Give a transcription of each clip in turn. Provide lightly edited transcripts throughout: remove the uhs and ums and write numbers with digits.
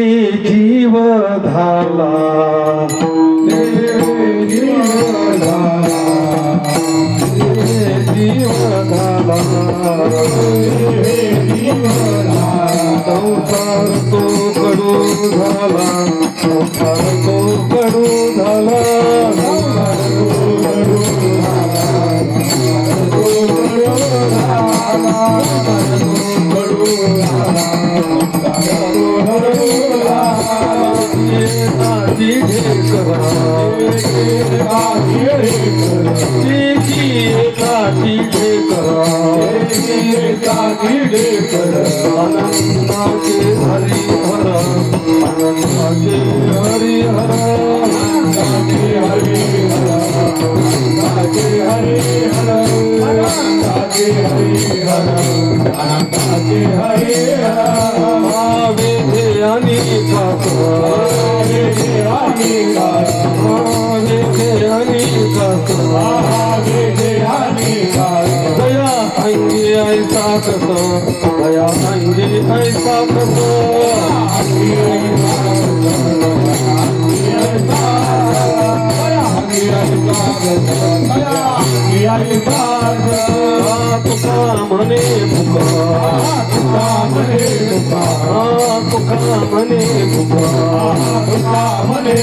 जीव झाला जीव झाला संसार तो कडू झाला संसार तो कडू झाला दया अंगी ऐसा कसो तुका म्हणे तुका म्हणे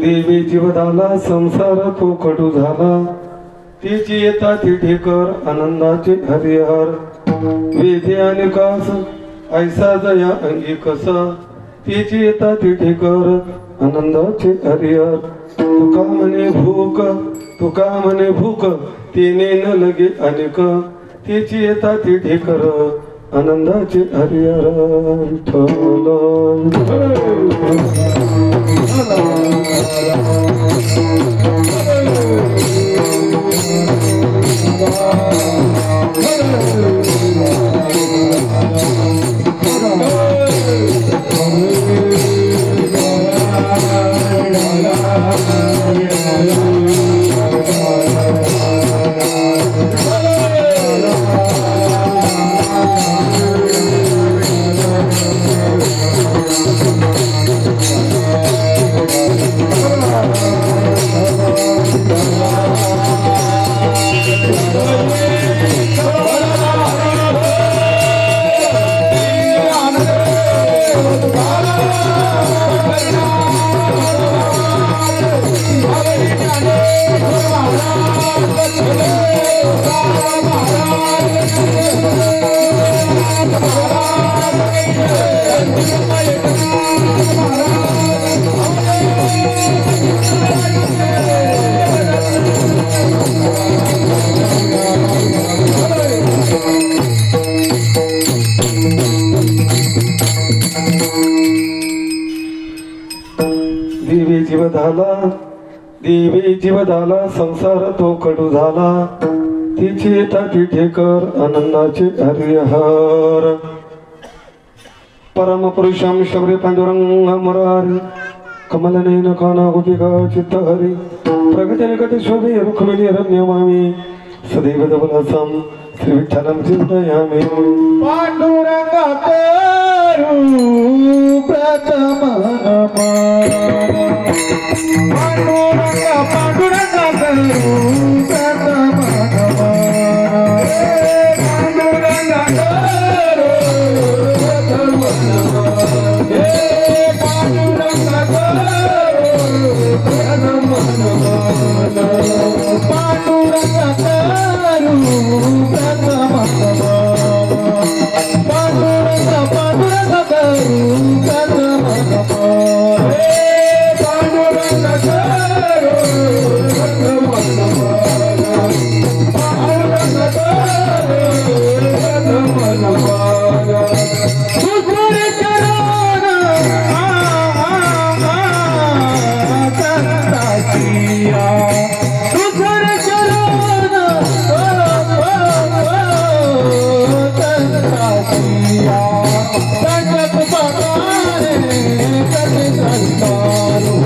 देवी जीवदाला संसार तो कडू झाला तिची येता तिथे कर आनंदाचे हरिहर वेदे आणि कास ऐसा जया अंगी कसा तिची येता तिथे कर आनंदाचे हरिहर तुका म्हणे भूक तिने न लगे अनेक तिची येता तिथे कर आनंदाचे हरिहर देवी जीवदाला संसार तो कडू झाला तिची येता तिथे कर आनंदाचे हरिहर परमपुरुषम शबरी पांडुरंग मुरारी कमलनयन काना गोपिका चित्तहरी प्रगतिनिकटे शोभे रुक्मिणी रम्यमामि सदैव धवलसं श्री विठ्ठलं चिन्तयामि पांडुरंगा प्रथम पांडुरंगा पांडुरंगा करू प्रथम पांडुरंगा करू प्रथम पांडुरंगा करू प्रथम पांडुरंगा करू प्रथम पांडुरंगा पांडुरंगा करू प्रथम पांडुरंगा करू प्रथम पांडुरंगा करू तुझे चरण संतासिया तुझे चरण संतासिया संगत बगाने कटे संतारो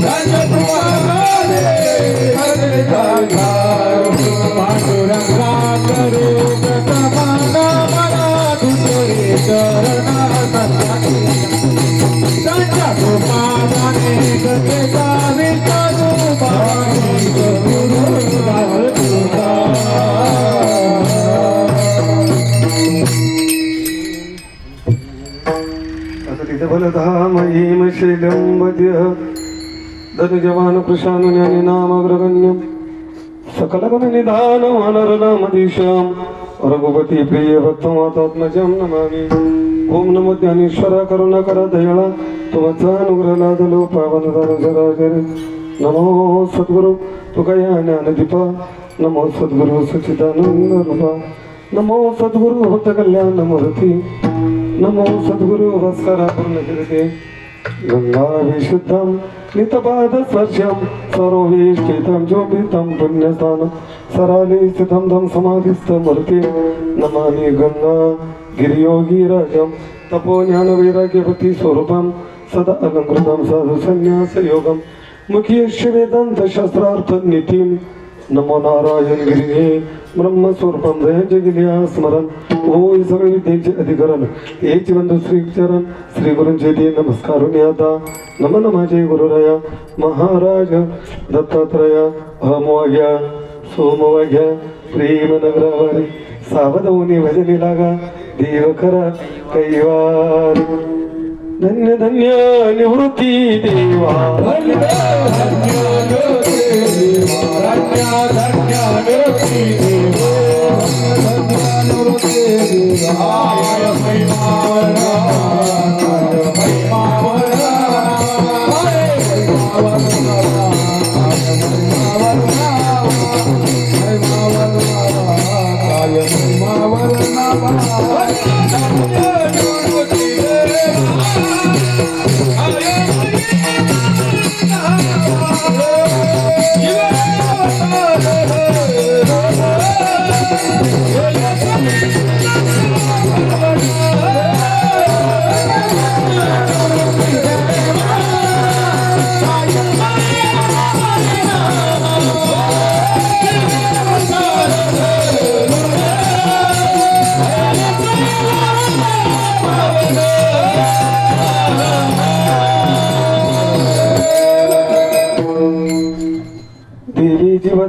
संगत बगाने कटे संतारो पांडुरंगा करो प्रथमाना मला तुझे संच्या गोपाने गते गावी करू बाणी गुरु बलधाम हिम शैलम वद्य धनुजवान कृशानु ज्ञानी नामग्रगण्यम सकल गुण निधान वानरनामधीशम रघुपति प्रिय भक्तमातात्मजं नमामि ओम नमो ज्ञानेश्वर करुणाकर दयाळा तुमचा अनुग्रह लादलो पावन जराजरे नमो सद्गुरु तुकया ज्ञानदीपा नमो सद्गुरु सच्चिदानंद रूपा नमो सद्गुरु भक्त कल्याण मूर्ती नमो सद्गुरु भास्करा पूर्णकीर्ते गंगा विशुद्धम नितपाद स्पर्शम सर्ववेष्टितं जोपितं पुण्यस्थानं सराले स्थितं धम समाधिस्थ मूर्ति नमामि गंगा गिरियोगीराजं तपो ज्ञान वैराग्यवती स्वरूपं सदा अलंकृतं साधु संन्यास योगं मुख्यश्च वेदांत शास्त्रार्थ नीतिं नमो नारायण गिरिहे ब्रह्मस्वरूपं जगिल्या स्मरण ओ सगळे विद्येचे अधिकरण हेच बंधू श्रीचरण श्री गुरुंचे ते नमस्कार आता नमन माझे गुरुराया महाराज दत्तात्रय अहमवाग्या सोमवाग्या प्रेम नगरावारी सावधवनी भजनी लागा देव खरा कैवारी धन्य धन्य निवृत्ती देवा धन्य धन्य निवृत्ती देवा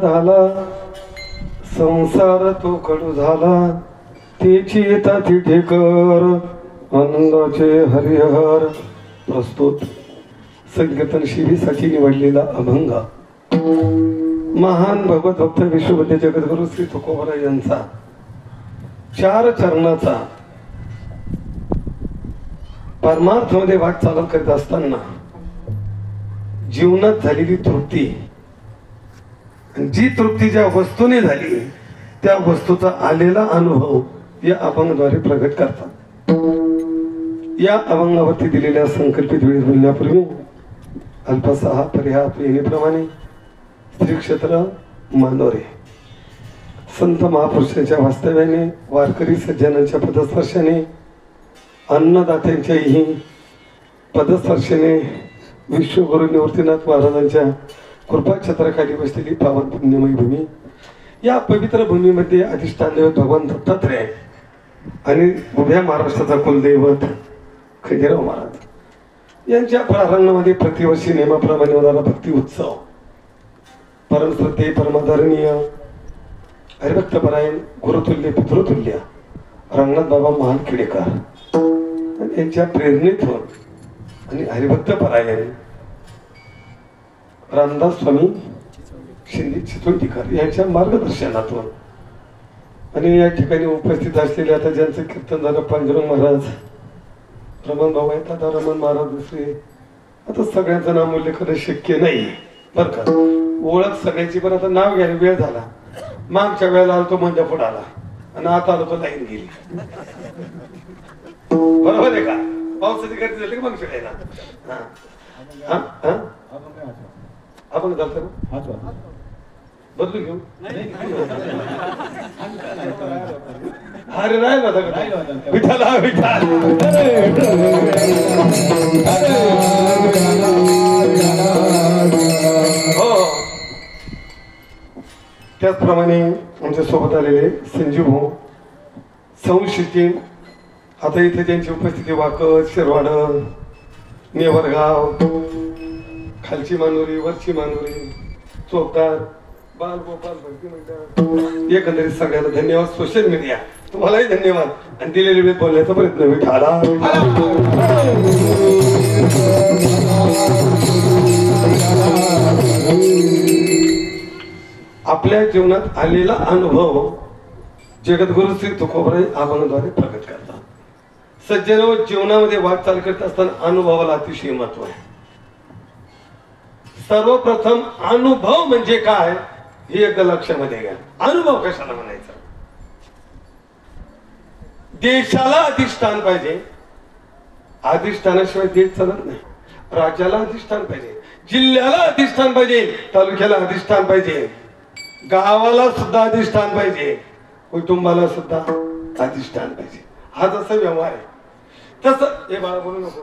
झाला संसार तो कडू झाला तेची येता ती ठेकर आनंदाचे हरिहर प्रस्तुत संकीर्तन शिबीसाठी निवडलेला अभंग महान भगवत भक्त विश्वविद्या जगद्गुरु श्री तुकोबरा यांचा 4 चरणाचा परमार्थमध्ये वाटचाल करीत असताना जीवनात झालेली तृप्ती, जी तृप्ती ज्या वस्तूने झाली त्या वस्तूचा आलेला अनुभव या अभंगाद्वारे प्रगट करतात. या अभंगावरती दिलेल्या संकल्पित वेळेस बोलण्यापूर्वी अल्पसहा परिहात येणीप्रमाणे श्री क्षेत्र मानोरे संत महापुरुषांच्या वास्तव्याने वारकरी सज्जनांच्या पदस्पर्शाने अन्नदात्यांच्याही पदस्पर्शाने विश्वगुरु निवृत्तीनाथ महाराजांच्या कृपाछत्राखाली बसलेली पावन पुण्यमयी भूमी या पवित्र भूमीमध्ये अधिष्ठान दैवत भगवान दत्तात्रय आणि उभ्या महाराष्ट्राचा कुलदैवत खंडेराव महाराज यांच्या प्रांगणामध्ये प्रतिवर्षी नेमाप्रमाणे होणारा भक्ती उत्सव परमश्रद्धेय परमादरणीय हरिभक्तपरायण गुरुतुल्य पितृतुल्य रंगनाथ बाबा महानखेडेकर आणि यांच्या प्रेरणेतून आणि हरिभक्तपरायण रामदास स्वामी शिंदे चितोंडीकर यांच्या मार्गदर्शनातून आणि या ठिकाणी उपस्थित असलेले आता ज्यांचं कीर्तन झालं पांडुरंग महाराज रमण भाऊ आहेत आता रमण महाराज दुसरे आता सगळ्यांचं नाव उल्लेख करणं शक्य नाही बरं का ओळख सगळ्यांची पण आता नाव घ्यायला वेळ झाला मागच्या वेळेला आलो तो म्हणजे पुढे आला आणि आता आलो तो लाईन गेली बरोबर आहे का पावसाची गर्दी झाली का मागच्या वेळेला आपण चालतं ना बदलू घेऊ अरे राहिला विठाला विठाल हो त्याचप्रमाणे आमच्या सोबत आलेले संजीव भाऊ संशिती आता इथे त्यांची उपस्थिती वाकद शिरवाड नेवरगाव खालची मानोरी वरची मानोरी चोपदार बाल गोपाल भक्ती मंडळ एकंदरीत सगळ्याला धन्यवाद सोशल मीडिया तुम्हालाही धन्यवाद आणि दिलेली वेळ बोलण्याचा प्रयत्न विठाला आपल्या जीवनात आलेला अनुभव जगद्गुरु श्री तुकोबराय आबांद्वारे प्रकट करतात सज्जनो जीवनामध्ये वाटचाल करत असताना अनुभवाला अतिशय महत्व आहे सर्वप्रथम अनुभव म्हणजे काय हे एकदा लक्षामध्ये घ्या अनुभव कशाला म्हणायचा देशाला अधिष्ठान पाहिजे अधिष्ठानाशिवाय देश चालत नाही राज्याला अधिष्ठान पाहिजे जिल्ह्याला अधिष्ठान पाहिजे तालुक्याला अधिष्ठान पाहिजे गावाला सुद्धा अधिष्ठान पाहिजे कुटुंबाला सुद्धा अधिष्ठान पाहिजे हा जसा व्यवहार आहे तसं हे बाळा बोलू नको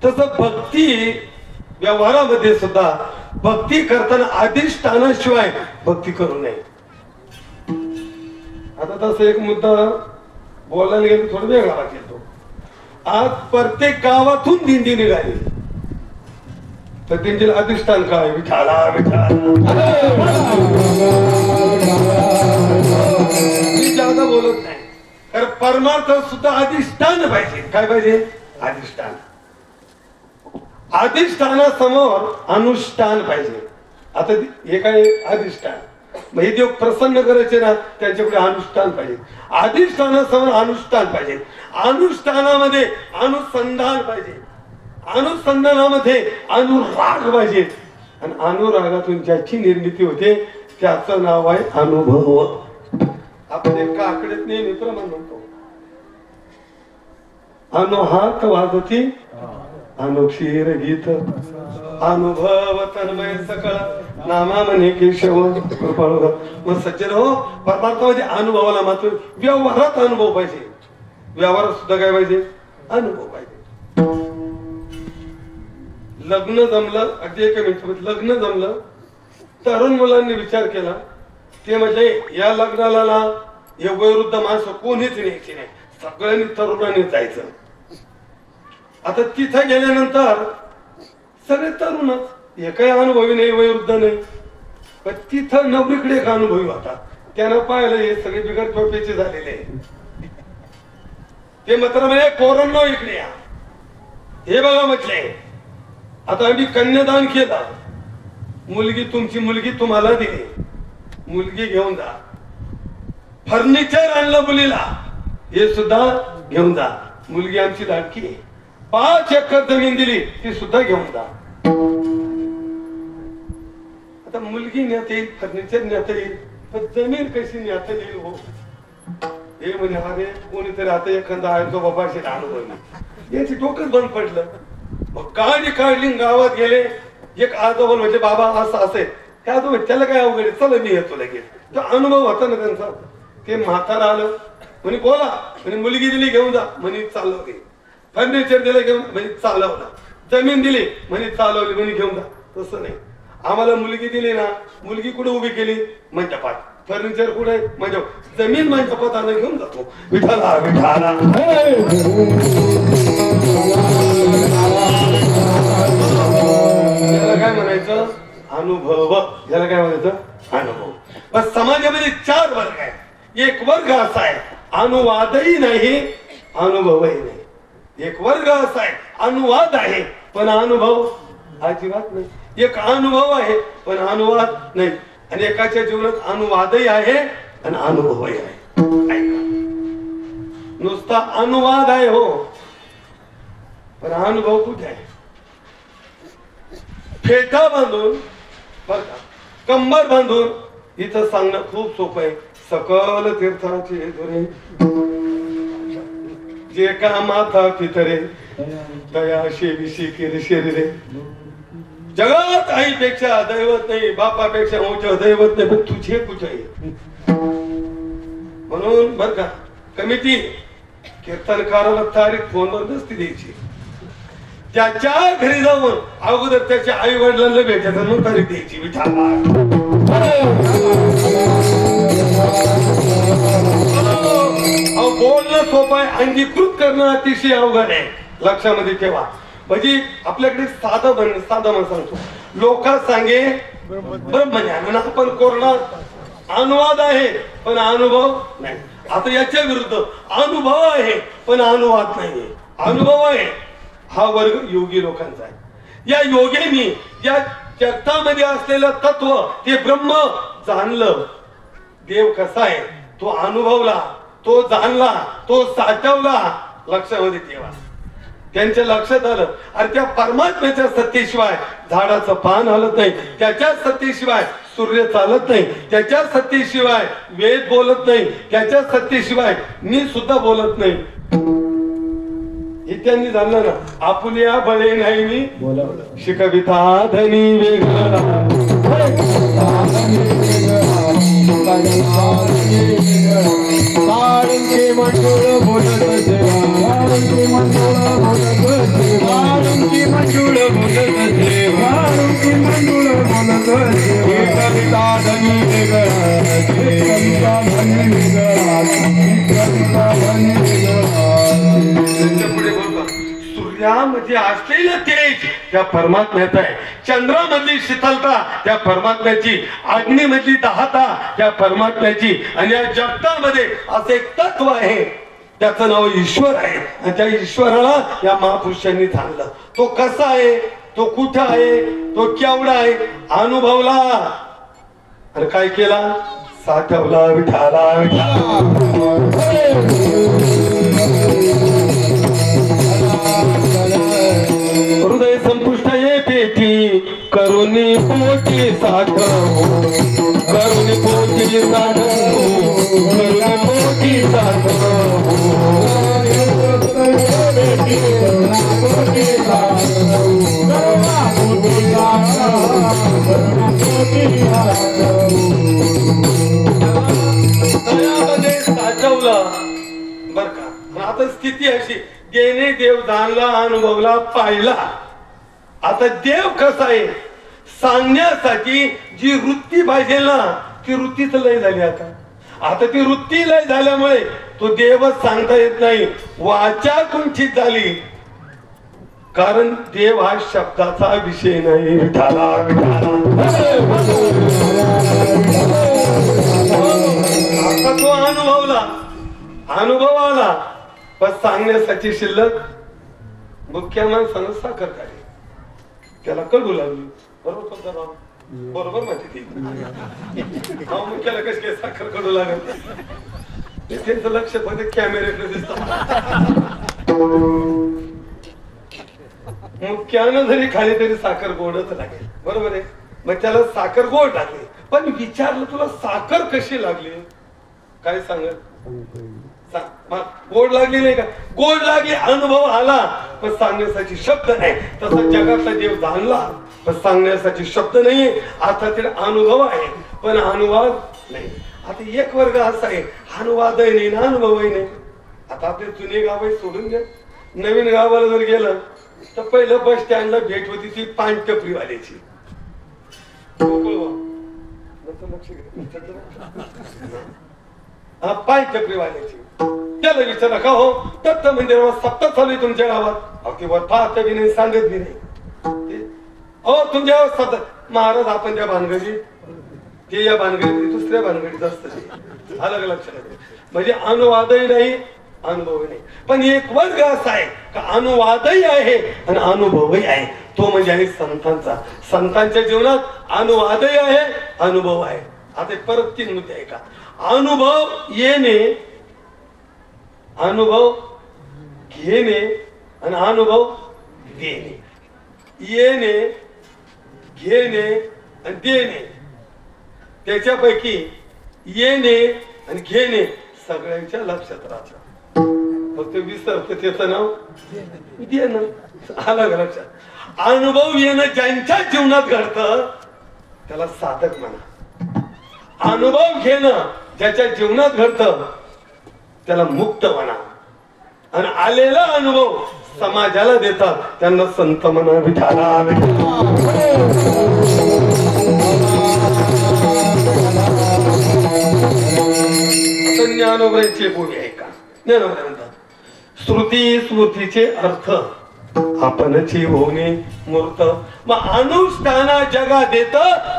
तसं भक्ती व्यवहारामध्ये सुद्धा भक्ती करताना अधिष्ठानाशिवाय भक्ती करू नये आता तसं एक मुद्दा बोलायला गेलो थोडा वेगळा वाटतो आज प्रत्येक गावातून दिंडी निघाली तर दिंडीला अधिष्ठान काय विठाला विठाला मी जादा बोलत नाही तर परमार्थ सुद्धा अधिष्ठान पाहिजे काय पाहिजे अधिष्ठान अधिष्ठानासमोर अनुष्ठान पाहिजे आता हे काय अधिष्ठान हे देव प्रसन्न करायचे ना त्याच्यापुढे अनुष्ठान पाहिजे अधिष्ठानासमोर अनुष्ठान पाहिजे अनुष्ठानामध्ये अनुसंधान पाहिजे अनुसंधानामध्ये अनुराग पाहिजे आणि अनुरागातून ज्याची निर्मिती होते त्याचं नाव आहे अनुभव आपण एक काकडीत नेहमी प्रमाण म्हणतो अनुहात वाजती अनुक्षीर गीत अनुभव तन्मय सकळ नामा म्हणे केशव कृपाळू मग सज्जन हो परमार्थामध्ये अनुभवाला मात्र व्यवहारात अनुभव पाहिजे व्यवहारात सुद्धा काय पाहिजे अनुभव पाहिजे लग्न जमलं अगदी एका मिनिट लग्न जमलं तरुण मुलांनी विचार केला ते म्हणजे या लग्नाला ना हे वयोवृद्ध माणसं कोणीच न्यायची नाही सगळ्यांनी तरुणांनी जायचं आता तिथं गेल्यानंतर सगळे तरुणच हे काही अनुभवी नाही वयोवृद्ध नाही पण तिथं नवरीकडे एक अनुभवी होता त्यानं पाहिलं हे सगळे बिगर टोप्याचे झालेले ते मात्र म्हणजे पोरांनो इकडे या हे बघा म्हटले आता आम्ही कन्यादान केलं मुलगी तुमची मुलगी तुम्हाला दिली मुलगी घेऊन जा फर्निचर आणलं मुलीला हे सुद्धा घेऊन जा मुलगी आमची लाडकी 5 एकर जमीन दिली ती सुद्धा घेऊन जा आता मुलगी नेता येईल फर्निचर नेता येईल पण जमीन कशी नेता येईल हो हे म्हणे अरे कोणीतरी आता एखादा आहे तो बाबा अनुभव याची डोकंच बंद पडलं मग गाडी काढली गावात गेले. एक आजोबा म्हणजे बाबा असं असेल त्या आजोबा त्याला काय अवघड आहे, चला मी येतो लगेच. तो अनुभव होता ना त्यांचा. ते म्हातारा आलं म्हणे बोला म्हणे मुलगी दिली घेऊन जा म्हणे चालवली. फर्निचर दिलं घेऊन म्हणजे चालवलं. जमीन दिली म्हणे चालवली म्हणे घेऊन जा. तसं नाही. आम्हाला मुलगी दिली ना, मुलगी कुठे उभी केली मंडपात, फर्निचर कुठे म्हणजे जमीन मंडपात आलं घेऊन जातो. विठाला विठाला याला काय म्हणायचं अनुभव. याला काय म्हणायचं अनुभव. पण समाजामध्ये 4 वर्ग आहे. एक वर्ग असा आहे अनुवादही नाही अनुभवही नाही. एक वर्ग असा आहे अनुवाद आहे पण अनुभव अजिबात नाही. एक अनुभव आहे पण अनुवाद नाही. आणि एकाच्या जीवनात अनुवादही आहे आणि अनुभवही आहे. ऐका, नुसता अनुवाद आहे हो पण अनुभव कुठे आहे. फेटा बांधून बर का, कंबर बांधून इथं सांगणं खूप सोपं आहे. सकल तीर्थाचे धुरे जे का माथा पितरे दया शेविशी केली शरीरे. जगात आईपेक्षा दैवत नाही, बापापेक्षा उच्च दैवत नाही, पण तुझे कुठे आहे. म्हणून बर का कमिटी कीर्तनकाराला तारीख फोनवर नसती द्यायची. त्याच्या घरी जाऊन अगोदर त्याच्या आई वडिलांना भेटायचं मग तारीख द्यायची. बोलणं सोपं आहे, अंगीकृत करणं अतिशय अवघड आहे. लक्षामध्ये ठेवा. म्हणजे आपल्याकडे साधं म्हण सांगतो लोक सांगे ब्रह्मज्ञान आपण कोरोना अनुवाद आहे पण अनुभव नाही. आता याच्या विरुद्ध अनुभव आहे पण अनुवाद नाहीये. अनुभव आहे हा वर्ग योगी लोकांचा आहे. या योग्यांनी या जगतामध्ये असलेलं तत्व ते ब्रह्म जाणलं. देव कसा आहे तो अनुभवला, तो जाणला, तो साठवला. लक्षामध्ये ठेवा. त्यांच्या लक्षात आलं अरे त्या परमात्म्याच्या सत्तेशिवाय झाडाचं पान हलत नाही, त्याच्या सत्तेशिवाय सूर्य चालत नाही, त्याच्या सत्तेशिवाय वेद बोलत नाही, त्याच्या सत्तेशिवाय मी सुद्धा बोलत नाही. हे त्यांनी जाणलं ना. आपुल्या बळे नाही मी शिकविता धनी वेगळा मंडूळ बोलत सूर्यामध्ये असलेलं तेज त्या परमात्म्याचं आहे. चंद्रामधली शीतलता त्या परमात्म्याची, अग्नीमधली दहाता त्या परमात्म्याची. आणि या जगतामध्ये असं एक तत्व आहे त्याचं नाव ईश्वर आहे. आणि त्या ईश्वराला या महापुरुषांनी जाणलं. तो कसा आहे, तो कुठं आहे, तो केवढा आहे अनुभवला. आणि काय केला साठवला. विठाला हृदय संपुष्ट ये पेटी करुणी पोटी साठव, करुणी पोटी साठव, करुणी पोटी साठव. साठवलं बर का. आता स्थिती अशी देणे देव जाणला, अनुभवला, पाहिला. आता देव कसा आहे सांगण्यासाठी जी वृत्ती पाहिजे ना ती वृत्तीच लय झाली. आता ती वृत्ती लय झाल्यामुळे तो देवच सांगता येत नाही. वाचा कुंठित झाली. कारण देव हा शब्दाचा विषय नाही. विठाला आता तो अनुभव आला पण सांगण्यासाठी शिल्लक मुख्य माणसानं साखर काढली. त्याला कडू लागली. बरोबर बरोबर माहिती ती मुख्याला कशी काय साखर कडू लागत. त्यांचं लक्ष फक्त कॅमेऱ्याकडे दिसत. मुख्यानं जरी खाली तरी साखर गोडच लागेल. बरोबर आहे. मग त्याला साखर गोड लागली. पण विचारलं तुला साखर कशी लागली काय सांगत. गोड लागली नाही का. गोड लागली अनुभव आला पण सांगण्यासाठी शब्द नाही. तसा जगातला देव जाणला पण सांगण्यासाठी शब्द नाही. आता ते अनुभव आहे पण अनुवाद नाही. आता एक वर्ग असा आहे अनुवादही नाही ना अनुभवही नाही. आता आपले जुने गाव सोडून द्या, नवीन गावाला जर गेलं तर पहिलं बस स्टँडला भेट होती ती पान टपरीवाल्याची. पाय टपरीवाल्याची. त्याला विचारलं का हो दत्त मंदिरावर सप्ताह चालू आहे तुमच्या गावात? अगदी वर पाहत बी नाही सांगत बी नाही. हो तुमच्या गावात सप्ताह. महाराज आपण त्या भानगडी ते या भानगडीत दुसऱ्या भानगडीत असतं ते. अलग लक्षात. म्हणजे अनुवादही नाही अनुभवही नाही. पण एक वर्ग असा आहे का अनुवादही आहे आणि अनुभवही आहे. तो म्हणजे आहे संतांचा. संतांच्या जीवनात अनुवादही आहे अनुभव आहे. आता परत 3 मुद्दे आहे का. अनुभव येणे, अनुभव घेणे आणि अनुभव देणे. येणे घेणे आणि देणे. त्याच्यापैकी येणे आणि घेणे सगळ्यांच्या लक्षात राहतं. फक्त विसरत त्याचं नाव देणं. अलग लक्षात. अनुभव येणं ज्यांच्या जीवनात घडतं त्याला साधक म्हणा. अनुभव घेणं ज्याच्या जीवनात घडतं त्याला मुक्त म्हणा. आणि आलेला अनुभव समाजाला देतात त्यांना संत म्हणा. विठाला ज्ञानोबरांची बोली आहे का. ज्ञानोबरा म्हणतात श्रुती स्मृतीचे अर्थ आपणची होणे मूर्त. मग अनुष्ठाना जगा देत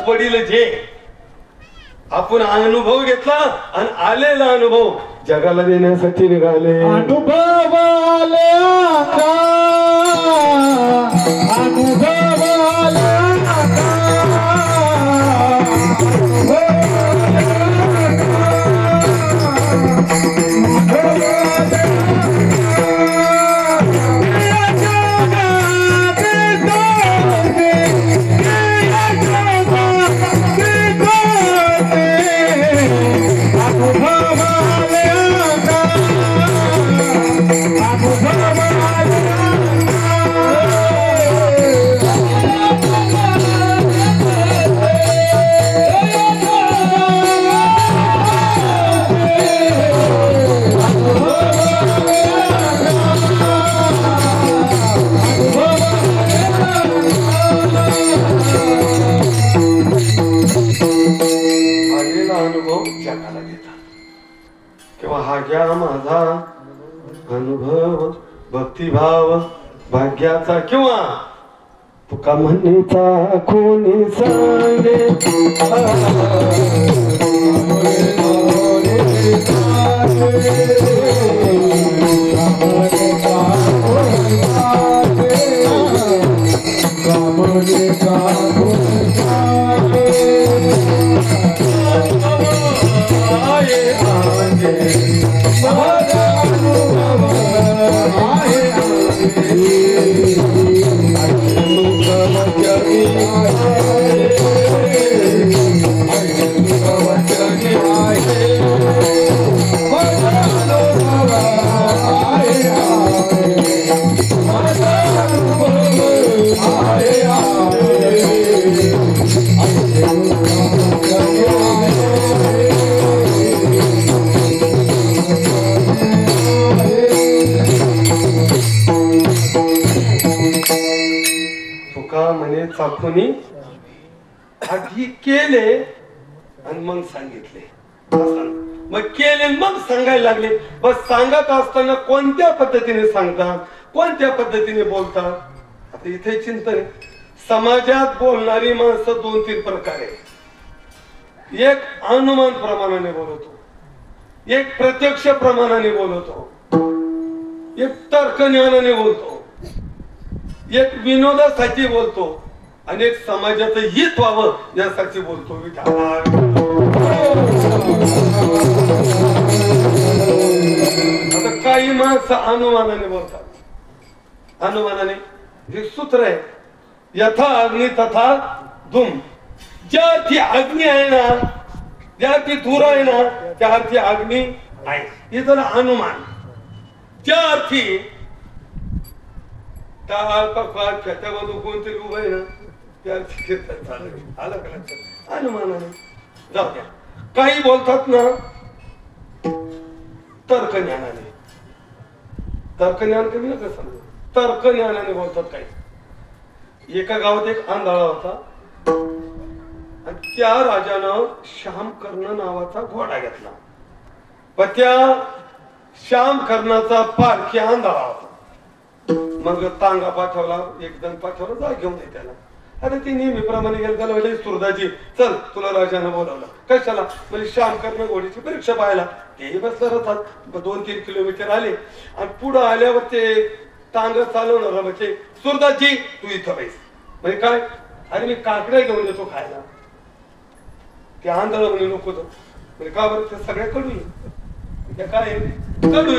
वडील जे. आपण अनुभव घेतला आणि आलेला अनुभव जगाला देण्यासाठी निघाले. अनुभव आले आता, अनुभव आले आता, माझा अनुभव भक्तिभाव भाग्याचा किंवा तुका म्हणीचा कोणी सांगे. चाखुनी आधी केले आणि मग सांगितले. मग केले मग सांगायला लागले. बस सांगत असताना कोणत्या पद्धतीने सांगतात कोणत्या पद्धतीने बोलतात. आता इथे चिंतन. समाजात बोलणारी माणसं 2-3 प्रकार आहे. एक अनुमान प्रमाणाने बोलतो, एक प्रत्यक्ष प्रमाणाने बोलतो, एक तर्क ज्ञानाने बोलतो, एक विनोदासाठी बोलतो आणि एक समाजाचं हित व्हावं यासाठी बोलतो. आता काही माणसं अनुमानाने बोलतात. अनुमानाने हे सूत्र आहे यथा अग्नी तथा धूम. ज्या ती अग्नी आहे ना, ज्या ती धूर आहे ना, त्या अर्थी अग्नी आहे. हे झालं अनुमान. ज्या अर्थी टाळ पकवाद खेत्यामध्ये कोणतरी उभं आहे ना त्या कीर्तन चालू आलं का लक्षात अनुमानाने जाऊ द्या. काही बोलतात ना तर्क ज्ञानाने तर्क ज्ञान कमी नका समजा तर्क ज्ञानाने बोलतात काही. एका गावात एक आंधळा होता आणि त्या राजानं श्याम कर्ण नावाचा घोडा घेतला. पण त्या श्याम कर्णाचा पारखी आंधळा होता. मग तांगा पाठवला एक जण पाठवला जा घेऊन ये त्याला. अरे ती नेहमीप्रमाणे गेला त्याला म्हणजे सुरदाजी चल तुला राजानं बोलावलं कशाला म्हणजे श्याम कर्ण घोडीची परीक्षा पाहायला. तेही बसलं राहतात 2-3 किलोमीटर आले आणि पुढं आल्यावर ते टांग चालवणार म्हणजे सुरदासजी तू इथं बैस. म्हणजे काय अरे मी काकड्या घेऊन येतो खायला. ते आंधळ म्हणे नको तो म्हणजे का बरं ते सगळ्या कडू काय कडू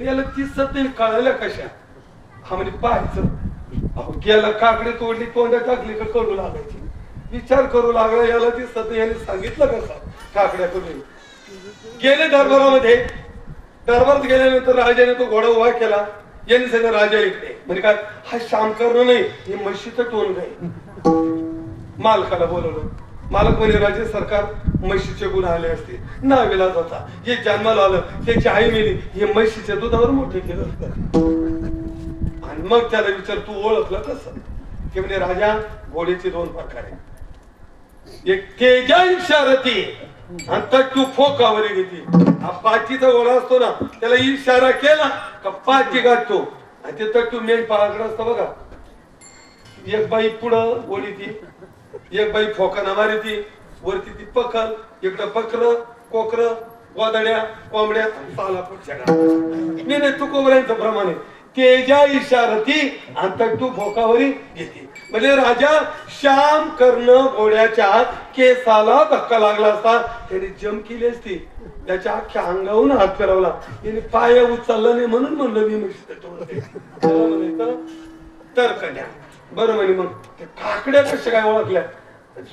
याला ती सत्य कळायला कशा हा म्हणजे पाहायचं. गेला काकडी तोडली तोंडात टाकली का कडू लागायची. विचार करू लागला याला ती सत्य याने सांगितलं कसं काकड्या कडू. गेले दरबारामध्ये दरबारात गेल्यानंतर राजाने तो घोडा उभा केला. यांनी सगळं राजा इकडे म्हणजे काय हा श्याम कर्ण नाही हे म्हशीचं टोन नाही. मालकाला बोलवलं. मालक म्हणजे राजे सरकार म्हशीचे गुण आले असते नाविलाज होता. हे जन्माला आलं त्याची आई मेली हे म्हशीच्या दुधावर मोठे केलं असतं. आणि मग त्याला विचार तू ओळखलं कसं ते म्हणजे राजा घोड्याचे 2 प्रकार आहे. एक तेजा इशारती आणि तट्टू फोकावर घेते. हा पाचीचा घोडा असतो ना त्याला इशारा केला का पाची गाठतो आणि ते तट्टू मेन पाळाकडे असतं बघा. एक बाई पुढं ओढी ती एक बाई फोकाना मारी ती वरती ती पकल इकडं बकर कोकर गोदड्या कोंबड्या साला पुढच्या मी नाही तू कोंबड्यांचं प्रमाणे तेजा इशारती आणि तट्टू फोकावरी घेते. म्हणजे राजा श्याम कर्ण घोड्याच्या केसाला धक्का लागला असता त्याने जम केली असती. त्याच्या अख्ख्या अंगावरून हात फिरवला त्याने पाय उचलला नाही म्हणून म्हणलं मी म्हणायचं तर्क द्या बरं म्हणे. मग ते काकड्या कशा काय ओळखल्या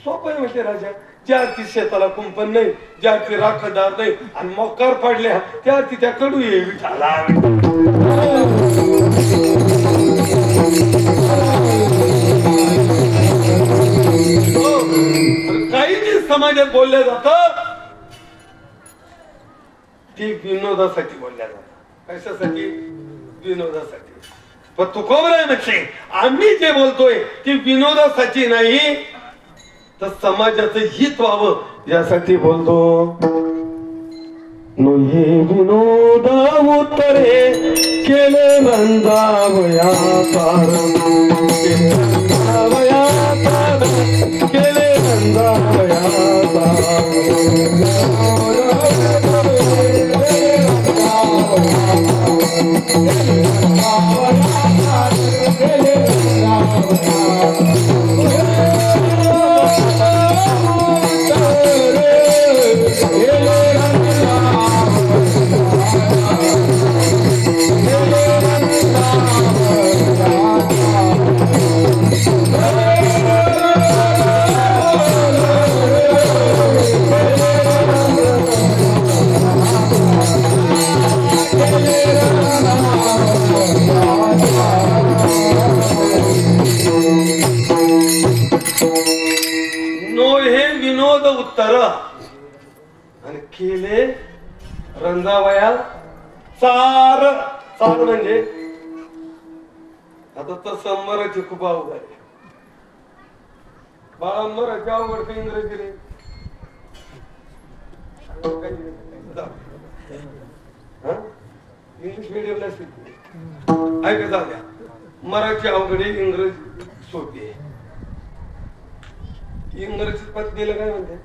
सोपं आहे म्हणते राजा. ज्या ती शेताला कुंपण नाही ज्या ती राखदार नाही आणि मोकार पडल्या त्या ती त्या कडू ये विठाला. काही जे समाजात बोलल्या जात ती विनोदासाठी बोलल्या जातात. कशासाठी विनोदासाठी. पण तू कोबरा म्हणजे आम्ही जे बोलतोय ती विनोदासाठी नाही तर समाजाचं हित व्हावं यासाठी बोलतो. नोहे विनोद उत्तरे केले रंजावया पार केले रंजावया उत्तर आणि केले रंजावया चार. चार म्हणजे आता तसं मराठी खूप अवघड आहे. बाळा मराठी अवघड का इंग्रजी रे इंग्लिश मिडियमला ऐका जाऊ द्या. मराठी अवघड आहे इंग्रजी सोपी आहे. इंग्रजीत पत्नीला काय म्हणते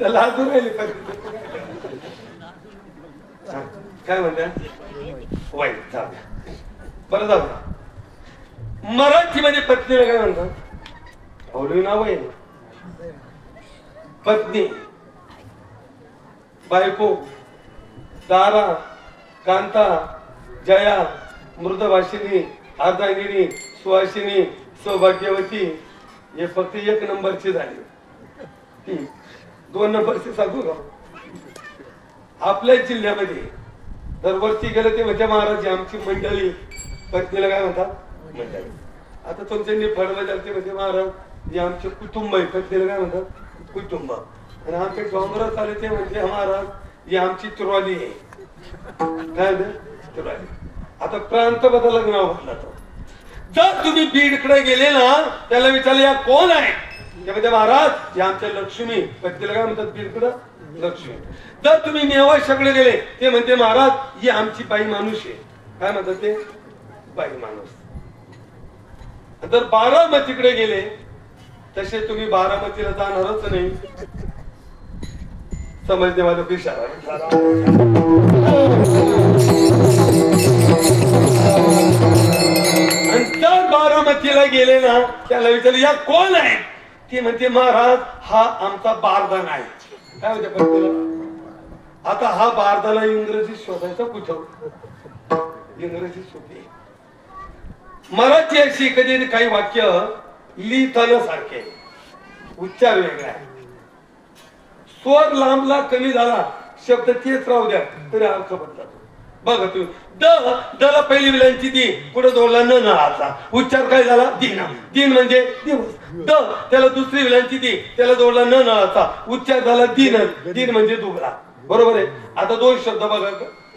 लाजून राहिली काय म्हणतात वाईट. जाऊ द्या बरं जाऊ द्या. मराठीमध्ये पत्नीला काय म्हणतात आवडी नाव आहे पत्नी बायको दारा कांता जया मृदभाषिनी अर्धांगिनी सुहासिनी सौभाग्यवती हे फक्त 1 नंबरची झाली. 2 नंबरची सांगू का आपल्याच जिल्ह्यामध्ये जर वरती गेलं ते म्हणजे महाराज आमची मंडळी, पत्नीला काय म्हणतात मंडळी. आता तुमच्या निफाडला जाते म्हणजे महाराज जे आमचे कुटुंब आहे, पत्नीला काय म्हणतात कुटुंब. आणि आमच्या डोंगरात आले ते म्हणजे महाराज ही आमची ट्रॉली आहे. काय ट्रॉली. आता प्रांत बदलला नाव बदला. जर तुम्ही बीडकडे गेले ना त्याला विचारले या कोण आहे ते म्हणजे महाराज हे आमच्या लक्ष्मी, पत्नीला काय म्हणतात बीडकडं लक्ष्मी. जर तुम्ही नेवाशाकडे गेले ते म्हणते महाराज ही आमची बाई माणूस आहे. काय म्हणतात ते बाई माणूस. जर बारामतीकडे गेले तसे तुम्ही बारामतीला जाणारच नाही. समजते माझं इशारा. आणि जर बारामतीला गेले ना त्याला विचारले या कोण आहे ते म्हणते महाराज हा आमचा बारदाना आहे. काय होते पत्नीला. आता हा बारदाना इंग्रजी शोधायचा कुठं. इंग्रजी शोधे. मराठी अशी कधी काही वाक्य लिहिताना सारखे उच्चार वेगळा आहे. स्वर लांबला कमी झाला शब्द तेच राहू द्या तरी अर्थ बदलतो. बघा तुम्ही द ला पहिली विलांची दी पुढे जोडला न नळाचा उच्चार काय झाला दिन. दिन म्हणजे दिवस. द त्याला दुसरी विलांची दी त्याला जोडला न नळाचा उच्चार झाला दिन. दिन म्हणजे दुबळा. बरोबर आहे. आता दोन शब्द बघा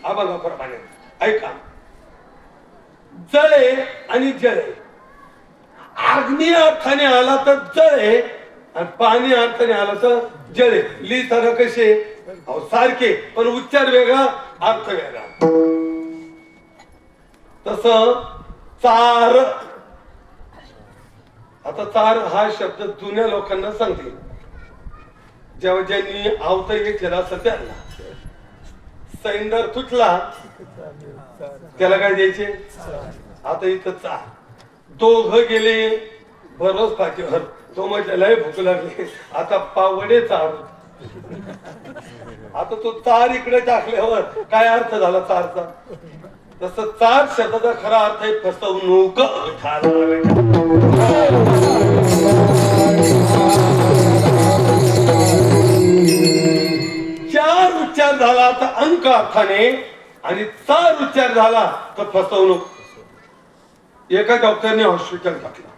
हा बघा प्रमाणे ऐका. जळे आणि जळे. अग्नी अर्थाने आला तर जळे आणि पाणी अर्थाने आला तर जळे. लिहिताना कसे सारखे पण उच्चार वेगळा अर्थ वेगळा. तस चार. आता चार हा शब्द जुन्या लोकांना सांगते जेव्हा ज्यांनी आवता घेतलेला असं त्यांना. सैंदर तुटला त्याला काय द्यायचे. आता इथं चार. दोघ गेले बरोच पाठीवर तो म्हटलेला भूक लागली आता पावडे चार. आता तो चार इकडे टाकल्यावर काय अर्थ झाला चारचा. तस चार शब्दाचा खरा अर्थ आहे फसवणूक. चार उच्चार झाला तर अंक अर्थाने आणि चार उच्चार झाला तर फसवणूक. एका डॉक्टरने हॉस्पिटल टाकलं.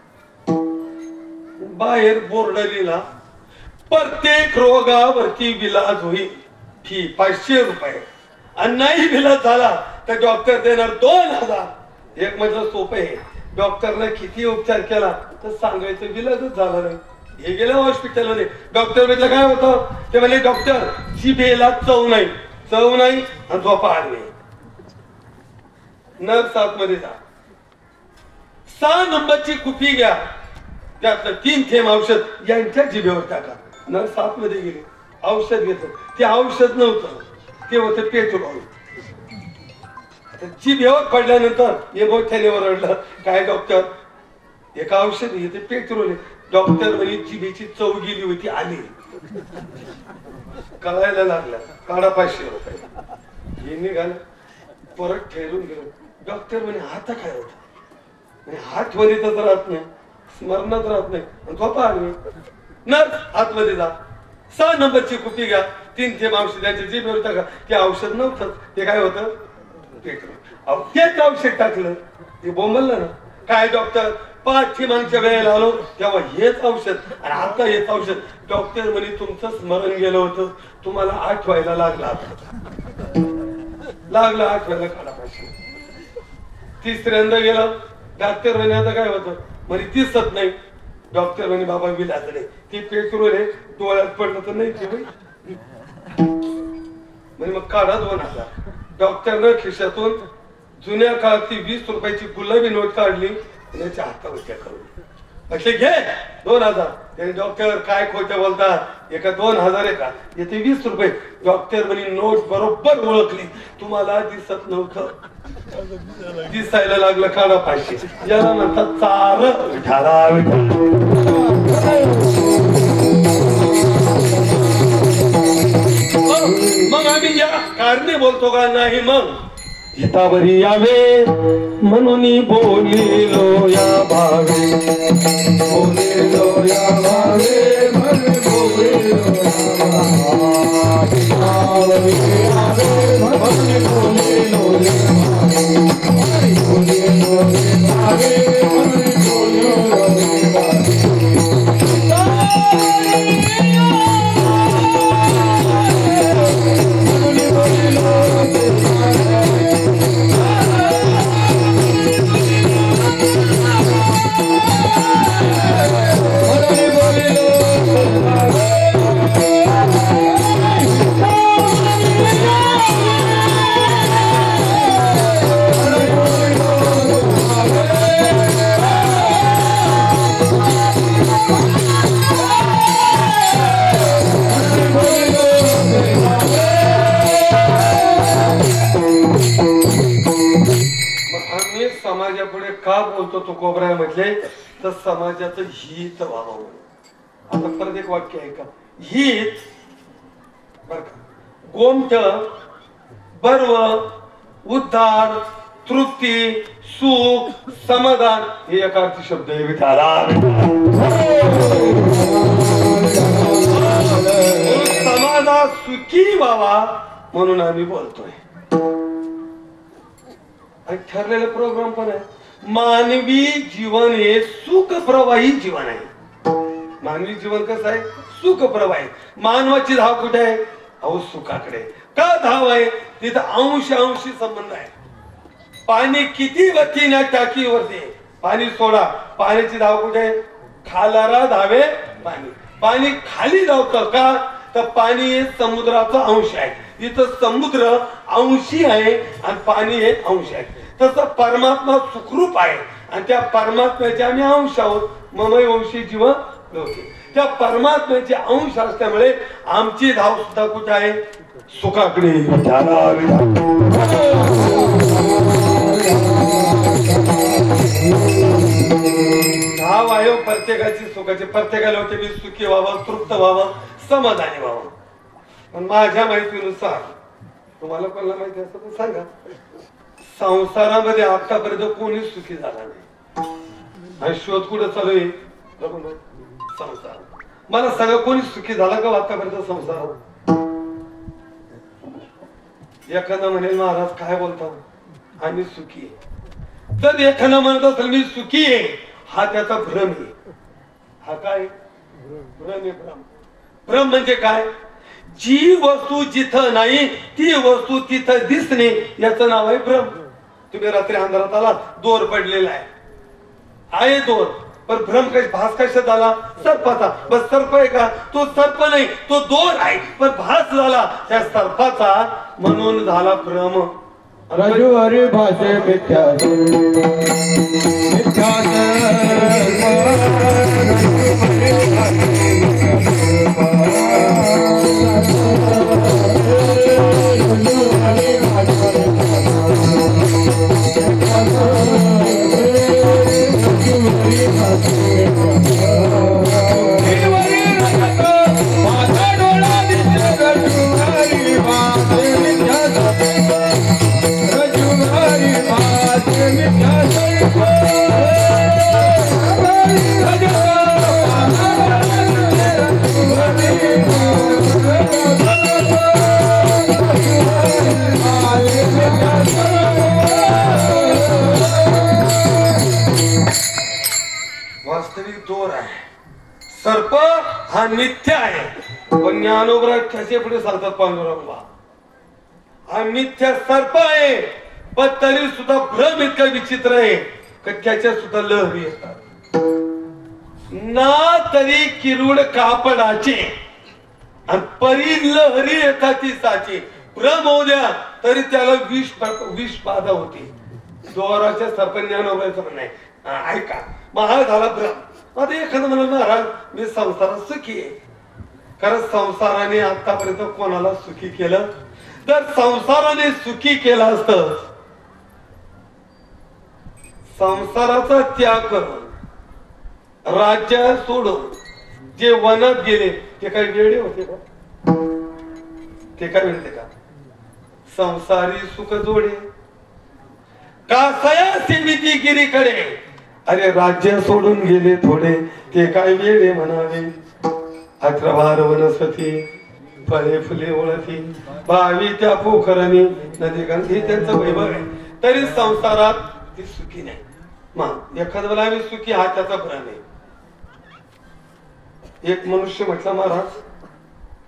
बाहेर बोर्ड लिहिला प्रत्येक रोगावरती विलाज होईल फी 500 रुपये आणि नाही विलाज झाला तर डॉक्टर देणार 2000. एक म्हणजे सोपं आहे. डॉक्टरने किती उपचार केला तर सांगायचं विलाजच झाला नाही. हे गेलं हॉस्पिटलमध्ये. डॉक्टर म्हटलं काय होतं ते म्हणजे डॉक्टर जिभेला चव नाही. चव नाही आणि झोपा आली. नर्स आतमध्ये जा. 6 नंबरची कुपी घ्या त्यातलं 3 थेंब औषध यांच्या जिभेवर टाका. नर्स आतमध्ये गेली औषध घेतो. ते औषध नव्हतं ते होतं पेट्रोल. जिभेवर पडल्यानंतर हे मोठ्याने ओरडलं काय डॉक्टर एक औषध घेते पेट्रोल. डॉक्टर म्हणे जिभेची चव गेली होती आली. कळायला लागला काढा 500 रुपये. हे निघालं परत ठेरून गेलो. डॉक्टर म्हणे आता काय होत. हात वरीतच राहत नाही स्मरणात राहत नाही झोपा आली. नर्स आतमध्ये जा. 6 नंबरची कुपी घ्या 3 थेंब औषधाची जिभेवर टाका. ते औषध नव्हतं ते काय होतं पेट्रोल. तेच औषध टाकलं ते बोंबललं ना काय डॉक्टर पाठीमागच्या वेळेला आलो तेव्हा हेच औषध आणि आता हेच औषध. डॉक्टर म्हणे तुमचं स्मरण गेलं होतं तुम्हाला आठवायला लागला आठवायला काढा 500. तिसऱ्यांदा गेला डॉक्टर म्हणे आता काय होतं म्हणे दिसत नाही. डॉक्टर म्हणे बाबा विलाज नाही ती पेट्रोल आहे डोळ्यात पडलं तर नाही ते म्हणे मग काढा 2000. डॉक्टरनं खिशातून जुन्या काळातली 20 रुपयाची गुलाबी नोट काढली त्याच्या हातावर करून म्हटले घे 2000. त्याने डॉक्टर काय खोटं बोलतात एका 2000 आहे का येते 20 रुपये. डॉक्टर म्हणे नोट बरोबर ओळखली तुम्हाला दिसत नव्हतं दिसायला लागलं काढा 500. याला म्हणतात चार. मग आम्ही या कारणे बोलतो का नाही. मग हितावरी यावे म्हणून बोलिलो या भावे. बोलिलो या भावे म्हणून बोलिलो या भावे. म्हटले तर समाजाचं हित व्हावं. आता परत एक वाक्य आहे का, हित बर का, गोमट, बर्व, उद्धार, तृप्ती, सुख, समाधान हे एका अर्थी शब्द आहे. समाजात सुखी व्हावा म्हणून आम्ही बोलतोय. आणि ठरलेला प्रोग्राम पण आहे. मानवी जीवन हे सुख प्रवाही जीवन आहे. मानवी जीवन कसं आहे, सुख प्रवाही. मानवाची धाव कुठे आहे, अहो सुखाकडे. का धाव आहे, तिथं अंश अंशी संबंध आहे. पाणी किती गतीने टाकीवरती, पाणी सोडा, पाण्याची धाव कुठे आहे, खालारा धावे पाणी. पाणी खाली धावतं का, तर पाणी हे समुद्राचा अंश आहे. इथं समुद्र अंशी आहे आणि पाणी हे अंश आहे. तसं परमात्मा सुखरूप आहे आणि त्या परमात्म्याचे आम्ही अंश आहोत. ममय वंशी जीव लोके. त्या परमात्म्याचे अंश असल्यामुळे आमची धाव सुद्धा कुठे आहे, सुखाकडे. धाव आहे प्रत्येकाची सुखाची. प्रत्येकाला होते मी सुखी व्हावं, तृप्त व्हावं, समाधानी व्हावं. पण माझ्या माहितीनुसार, तुम्हाला कोणाला माहिती असं तर सांगा, संसारामध्ये आतापर्यंत कोणी सुखी झाला नाही. आणि शोध कुठं चालू आहे, संसार. मला सांगा कोणी सुखी झाला का आतापर्यंत संसार? एखादा म्हणेल महाराज काय बोलता, आम्ही सुखी आहे. जर एखादा म्हणत असेल मी सुखी आहे, हा त्याचा भ्रम आहे. हा काय भ्रम आहे? भ्रम म्हणजे काय, जी वस्तू जिथं नाही ती वस्तू तिथं दिसणे, याचं नाव आहे भ्रम. तुम्ही रात्री अंधारात आला, दोर पडलेला आहे दोर, पण भ्रम कश भास कशात झाला, सर्पाचा. बस सर्प आहे का, तो सर्प नाही, तो दोर आहे, पण भास झाला त्या सर्पाचा, म्हणून झाला भ्रम. रजुवारी भाषे मिथ्या वास्तविक दोर आहे. सर्प हा मिथ्या आहे, पण ज्ञानोबराज त्याचे पुढे सांगतात पांडुरंग हा मिथ्या सर्प आहे, पण तरी सुद्धा भ्रम इतका विचित्र आहे की त्याच्या सुद्धा लहरी येतात ना. तरी किरूड कापडाचे आणि परी लहरी येतात ती साची. भ्रम होऊ द्या तरी त्याला विष बाधा होती. दोराच्या सर्प ज्ञानोबराचं म्हणणं आहे. ऐका, महा झाला भ्रम. आता एखादं म्हणाल महाराज मी संसारात सुखी आहे. कारण संसाराने आतापर्यंत कोणाला सुखी केलं, तर संसाराने सुखी केलं असतं. संसाराचा त्याग करून राज्य सोडून जे वनात गेले ते काही वेळे होते का, ते काय मिळते का? संसारी सुख जोडे कासया सिमिती गिरीकडे. अरे राज्य सोडून गेले थोडे, ते काय वेळे म्हणावे. अत्रभार वनस्पती फळे फुले ओळखी, भावी त्या पोखरणी नदी गंधी त्यांचं वैभव आहे. तरी संसारात ती सुखी नाही. मग एखाद्या वेळेला आम्ही सुखी, हा त्याचा भ्रम आहे. एक मनुष्य म्हटला महाराज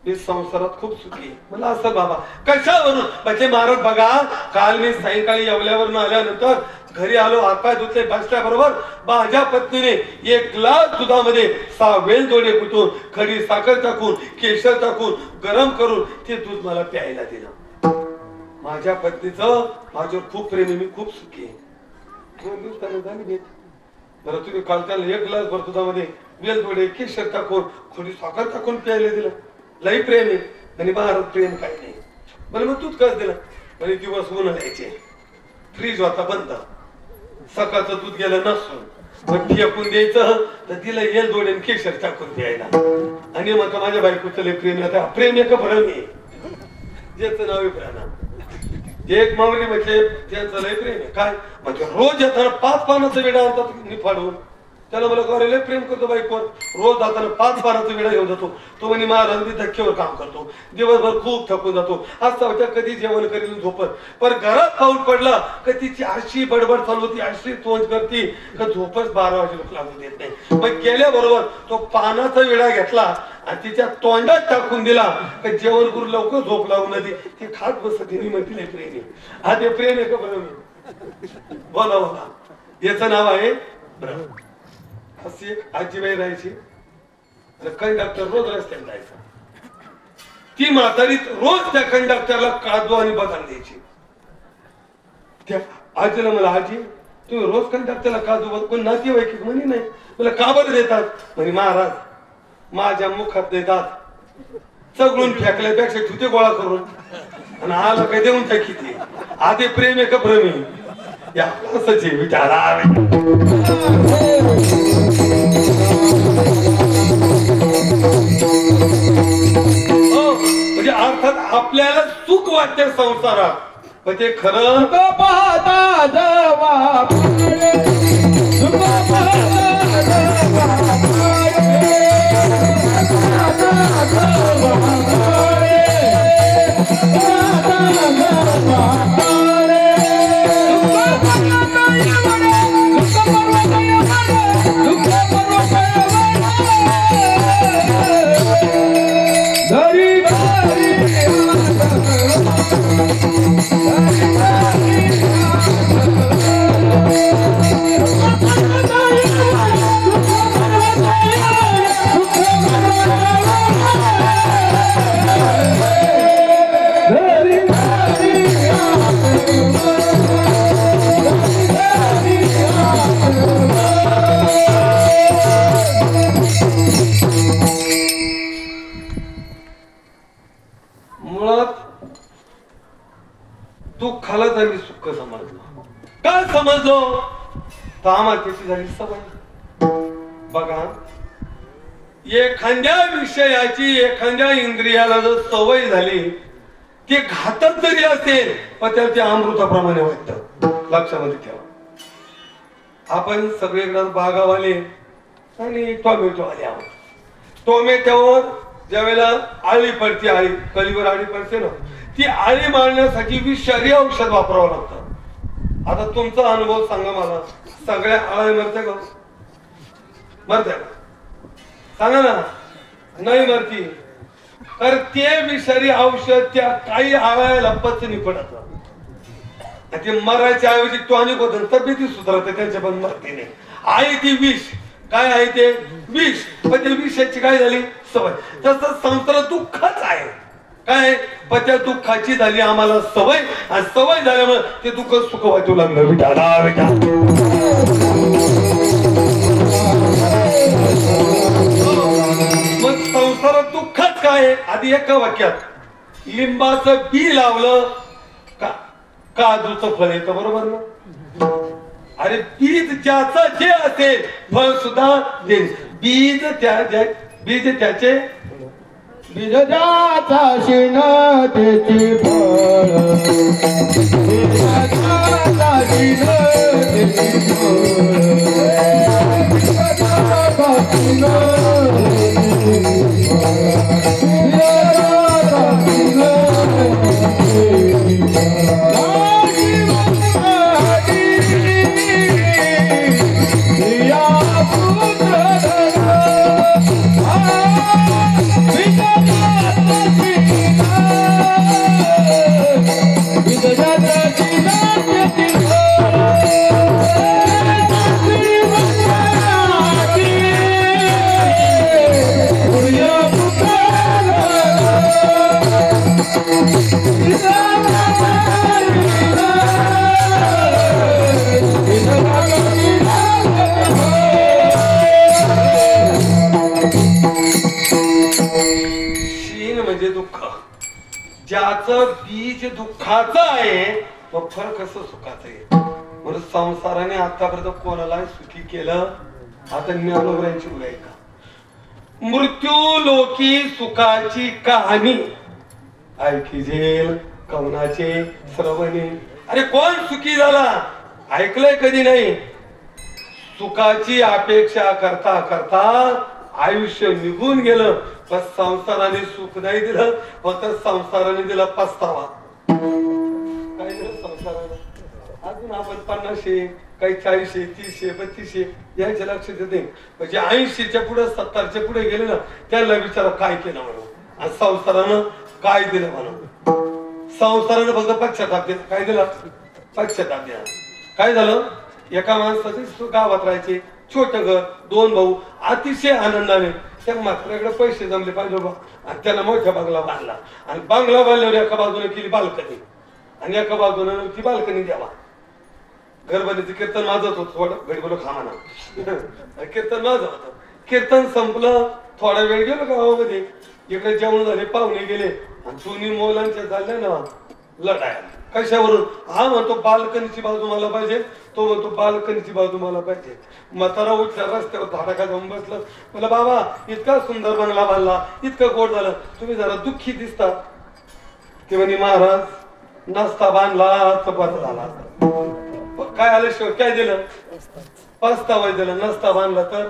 मी संसारात खूप सुखी आहे. मला असं बाबा कशावरून म्हणजे महाराज बघा, काल मी सायंकाळी येवल्यावरून आल्यानंतर घरी आलो, हातपाय धुतले, बसल्याबरोबर माझ्या पत्नीने एक ग्लास दुधामध्ये 6 वेलदोडे कुटून, खडी साखर टाकून, केशर टाकून, गरम करून ते दूध मला प्यायला दिलं. माझ्या पत्नीचं माझ्यावर खूप प्रेम आहे, मी खूप सुखी आहे. बरं तुम्ही काल त्याला 1 ग्लास भर दुधामध्ये वेलदोडे, केशर टाकून, खडी साखर टाकून प्यायला दिलं. लई प्रेम आहे. आणि महाराज प्रेम काही नाही. बरं मग दूध कसं दिलं? म्हणजे दिवस उन्हाळ्याचे, फ्रीज होता बंद, सकाळचं दूध गेलं नसून, मग फेकून द्यायचं तर तिला येल दोड्याने केशर टाकून द्यायला. आणि मग माझ्या बायकोचं लय प्रेम आता प्रेम एक भरम आहे ज्याचं नाव आहे प्राणा. एक मावली म्हणजे त्यांचं लय प्रेम आहे काय म्हणजे रोज येताना 5 पानाचा विडा आणतात निफाडून. त्याला मला करायला प्रेम करतो बाईकवर. रोज जाताना 5 पानाचा विडा घेऊन जातो. तो म्हणे महाराज मी धक्क्यावर काम करतो दिवसभर खूप थकून जातो. आज होत्या कधी जेवण करील झोपत पण घरात पाऊल पडला का तिची अशी बडबड चालू होती अशी तोंड करती का झोपच 12 वाजे लोक लागून देत नाही. मग गेल्याबरोबर तो पानाचा विडा घेतला आणि तिच्या तोंडात टाकून दिला का जेवण करून लवकर झोप लागून नदी ती खात बसत मी म्हटले प्रेम आहे. हा ते प्रेम आहे का बरं मी बोला बोला. याचं नाव आहे ब्रह्म. अशी एक आजीबाई राहायची कंडक्टर रोज रस्त्याने जायचा. ती म्हातारी रोज त्या कंडक्टरला काजू आणि बदाम द्यायची. त्या आजीला मला आजी तुम्ही रोज कंडक्टरला काजू बदाम कोण नातेवाईक म्हणे नाही तुला का बरं देतात म्हणे महाराज माझ्या मुखात देतात चगळून फेकल्यापेक्षा ठुते गोळा करून आणि आला काय देऊन टाकी ते. आधी प्रेम आहे का भ्रमी या असंच विचारा. म्हणजे अर्थात आपल्याला सुख वाटते संसारात पण ते खरं पाहता जवा दुःखालाच आम्ही सुख समजलो. काय समजलो तर आम्हाला त्याची झाली सवय. बघा एखाद्या विषयाची एखाद्या इंद्रियाला जर सवय झाली ती घातक जरी असेल पण त्याला ते अमृताप्रमाणे वाटतं. लक्षामध्ये ठेवा. आपण सगळीकडे बागावाले आणि टोमॅटोवाले आहोत. टोमॅटोवर ज्या वेळेला आळी पडते आळी कलीवर आळी पडते ना ती आळी मारण्यासाठी विषारी औषध वापरावं लागतं. आता तुमचा अनुभव सांगा मला सगळ्या आळ्या मरते का मरते का सांगा ना. नाही मरती तर ते विषारी औषध त्या काही आळ्याला पचनी पडत ते मरायच्या ऐवजी टॉनिक होत तब्येती सुधारते त्यांच्या पण मरते नाही. आहे ती विष काय आहे ते विष पण त्या विषाची काय झाली सवय. तसं संसार दुःखच आहे काय पण त्या दुःखाची झाली आम्हाला सवय आणि सवय झाल्यामुळे ते दुःख सुख वाटू लागलं. मग संसारात दुःखच काय आधी एका वाक्यात लिंबाचं बी लावलं का काजूचं फळ येतं बरोबर ना. अरे बीज ज्याचं जे असेल फळ सुद्धा ते बीज त्याचे बीज ज्याचा शिण त्याची फळ ज्याचं बीज दुःखाचं आहे तो फळ कसं सुखाचं आहे. म्हणून संसाराने आतापर्यंत कोणाला सुखी केलं. आता ज्ञानोबरांची उगाय का मृत्यू लोकी सुखाची कहाणी ऐकी जेल कवनाचे श्रवणे. अरे कोण सुखी झाला ऐकलंय कधी नाही. सुखाची अपेक्षा करता करता आयुष्य निघून गेलं पण संसाराने सुख नाही दिलं. फक्त संसाराने दिला पस्तावा. काय दिलं संसाराने. अजून आपण 50 काही 40 30 32 याच्या लक्ष देते म्हणजे 80च्या पुढे 70च्या पुढे गेले ना त्याला विचारा काय केलं म्हणून आणि संसारानं काय दिलं म्हणून. संसारानं फक्त पश्चाताप दिला. काय दिला पश्चाताप दिला. काय झालं एका माणसाचे गावात राहायचे छोटं घर 2 भाऊ अतिशय आनंदाने त्या म्हाताऱ्याकडे पैसे जमले पाहिजे बाबा आणि त्याला मोठा बंगला बांधला आणि बंगला बांधल्यावर एका बाजूने केली बाल्कनी आणि एका बाजूने ती बाल्कनी द्यावा. घरबंदीचं कीर्तन वाजत होत थोडं घडी बोल खामाना कीर्तन वाजत होतं. कीर्तन संपलं थोडा वेळ गेलो गावामध्ये इकडे जेवण झाले पाहुणे गेले आणि दोन्ही मुलांच्या झाल्या ना लढाया. कशावरून हा म्हणतो बाल्कनीची बाजू मला पाहिजे तो म्हणतो बाल्कनीची बाजू मला पाहिजे. म्हातारा उठला रस्त्यावर धाडाका जाऊन बसलं. मला बाबा इतका सुंदर बंगला बांधला इतकं गोड झालं तुम्ही जरा दुःखी दिसता. ते म्हणे महाराज नसता बांधला तर बरं झाला. काय आलं शेवट काय दिलं पस्तावा दिलं. नसता बांधला तर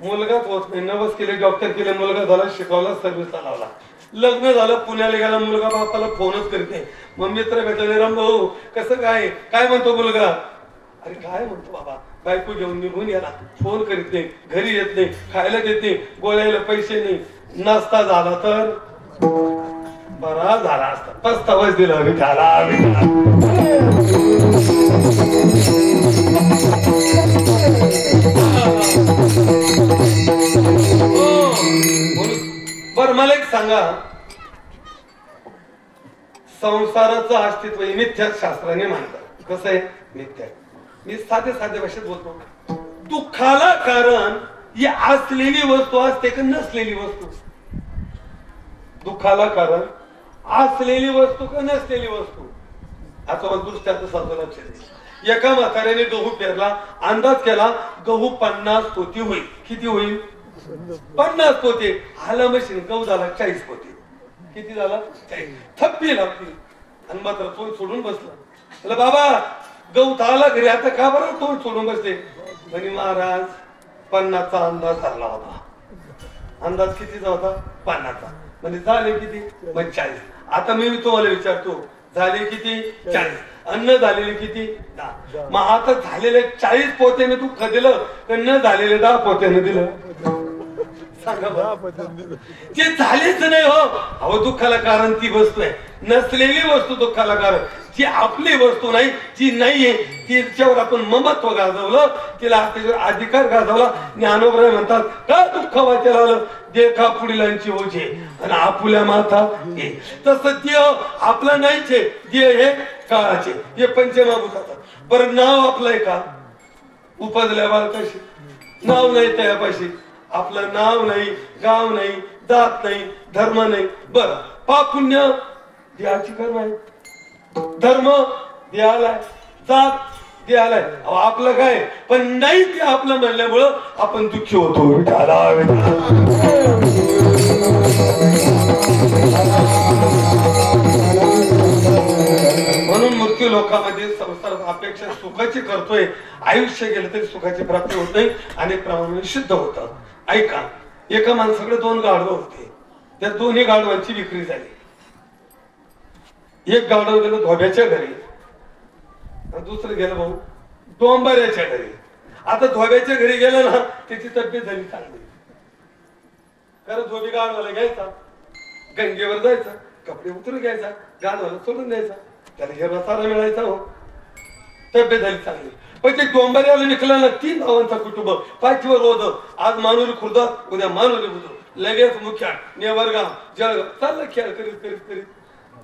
मुलगाच होत नाही. 90 केले डॉक्टर केले मुलगा झाला शिकवला सर्व्हिसला लावला. लग्न झालं पुण्याला गेला मुलगा बापाला फोनच करते. मग मित्र भेटले राम भाऊ कसं काय काय म्हणतो मुलगा. अरे काय म्हणतो बाबा बायको घेऊन निघून गेला फोन करीत नाही घरी येत नाही खायला देत नाही गोळ्याला पैसे नाही. नसता झाला तर बरा झाला असता. पस्तावाच दिला विठाला. बर मला एक सांगा संसाराचं अस्तित्व मिथ्या शास्त्राने मानतात. कसं आहे मिथ्या. मी साधे भाषेत बोलतो. दुःखाला कारण ही असलेली वस्तू असते का नसलेली वस्तू. दुःखाला कारण असलेली वस्तू का नसलेली वस्तू. आता मला दृष्ट्याचं साधं लक्ष दे. एका म्हाताऱ्याने गहू पेरला अंदाज केला गहू 50 पोती होईल. किती होईल 50 पोते. आला मशीन गहू झाला 40 पोते. किती झाला 40. थप्पी लागली आणि मात्र तोंड सोडून बसला. बाबा गहू आला घरी आता का बरं तोंड सोडून बसले. म्हणे महाराज 50चा अंदाज झाला होता. अंदाज कितीचा होता 50चा. म्हणजे झाले किती 40. आता मी तुम्हाला विचारतो झाले किती 40. अन्न झालेले किती 10. मग आता झालेले 40 पोत्याने तू दिलं तर न झालेले 10 पोत्याने दिलं. जे झालेच नाही हो. अहो दुःखाला कारण ती वस्तू आहे. नसलेली वस्तू दुःखाला कारण. जी आपली वस्तू नाही जी नाहीये तिच्यावर आपण ममत्व गाजवलं तिला त्याच्यावर अधिकार गाजवला. ज्ञानोबराय म्हणतात का दुःख वाटेल आलं देखा पुढीलांची ओझे आणि आपुल्या माथा हे. तसं देह आपलं नाहीचे देह हे काळाचे हे पंचमहाभूताचं. बरं नाव आपलंय का उपजल्या बाळकाशी नाव नाही त्यापाशी. आपलं नाव नाही गाव नाही जात नाही धर्म नाही. बर पाप पुण्य देहाची कर्म आहे. धर्म देहालाय जात देहालाय. आपलं काय पण नाही ते आपलं म्हणल्यामुळं आपण दुःखी होतो. म्हणून मृत्यू लोकांमध्ये संसार अपेक्षा सुखाची करतोय. आयुष्य गेलं तरी सुखाची प्राप्ती होत नाही आणि प्रमाणाने शुद्ध होतं. ऐका एका माणसाकडे 2 गाढवं होते. त्या दोन्ही गाढवांची विक्री झाली. एक गाढव गेलं धोब्याच्या घरी दुसरं गेलं भाऊ डोंबऱ्याच्या घरी. आता धोब्याच्या घरी गेलं ना त्याची तब्येत झाली चांगली. कारण धोबी गाढवाला घ्यायचा गंगेवर जायचा कपडे उतरून घ्यायचा गाढवाला सोडून द्यायचा त्याला हिरवा चारा मिळायचा. हो तब्येत झाली चांगली. पण ते डोंबऱ्याला निघलं ना 3 भावांचा कुटुंब पाठीवर होत. आज मानोली खुर्द उद्या मानोली बुद्रुक लगेच मुख्या नेवरगाव जळगाव चाललं खेळ करीत करीत करीत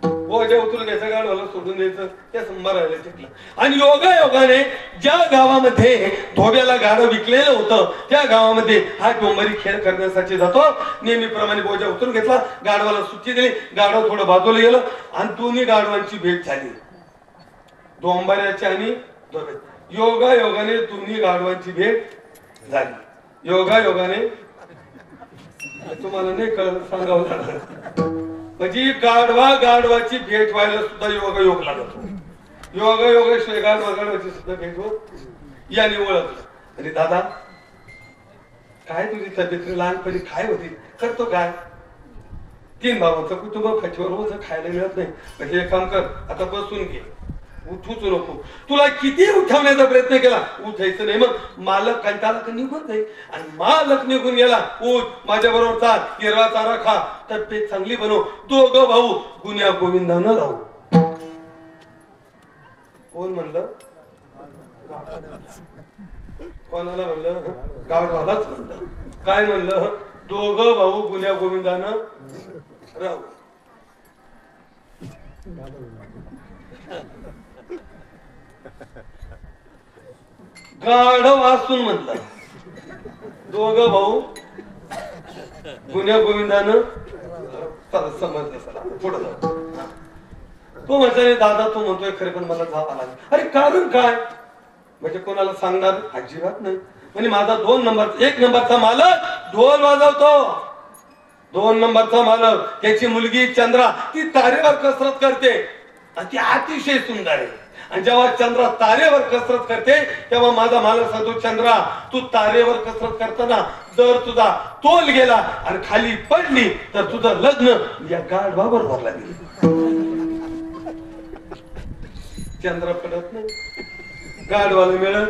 बोजा उतरून घ्यायचा गाडवाला सोडून द्यायचं त्या मरायला टिकलं. आणि योगायोगाने ज्या गावामध्ये धोब्याला गाडं विकलेलं होतं त्या गावामध्ये हा डोंबरी खेळ करण्यासाठी जातो. नेहमीप्रमाणे बोजा उतरून घेतला गाडवाला सुट्टी दिली. गाडव थोडं बाजूला गेलं आणि दोन्ही गाडवांची भेट झाली. डोंबऱ्याच्या आणि योगा योगाने दोन्ही गाढवांची भेट झाली. योगा योगाने तुम्हाला नाही कळलं सांगावं लागलं. म्हणजे गाढवाची भेट व्हायला सुद्धा योगा योग लागतो. योगा योगाशिवाय गाढवाची सुद्धा भेट होत. याने ओळखलं. आणि दादा काय तुझी तब्येत लहानपणी काय होती, करतो काय? 3 भावांचं कुटुंब खचीवर रोज खायला मिळत नाही. म्हणजे एक काम कर, आता बसून घे, उठूच नको. तुला किती उठवण्याचा प्रयत्न केला, उठायचं नाही. मग मालक कंटाळा तर निघून जाईल. आणि मालक निघून गेला, उठ माझ्या बरोबर चाल, हिरवा चारा खा, तब्येत चांगली बनव. दोघं भाऊ गुन्ह्या गोविंदानं राहू. कोण म्हणलं? कोणाला म्हणलं? गाढवालाच म्हणलं. काय म्हणलं? दोघं भाऊ गुन्ह्या गोविंदानं राहू. गाढव असून म्हणलं दोघं भाऊ गुन्ह्या गोविंदानं समजलं. चला पुढे जाऊ. तो म्हटलं दादा तू म्हणतोय खरे पण मला जावं लागेल. अरे कारण काय? म्हणजे कोणाला सांगणार अजिबात नाही. म्हणजे माझा 2 नंबर 1 नंबरचा मालक ढोल वाजवतो. 2 नंबरचा मालक त्याची मुलगी चंद्रा ती तारेवर कसरत करते आणि ती अतिशय सुंदर आहे. आणि जेव्हा चंद्रा तारेवर कसरत करते तेव्हा माझा मालक सांगतो चंद्रा तू तारेवर कसरत करताना जर तुझा तोल गेला आणि खाली पडली तर तुझं लग्न या गाढवाबरोबर लागेल. चंद्र पडत नाही, गाढवाला मिळत.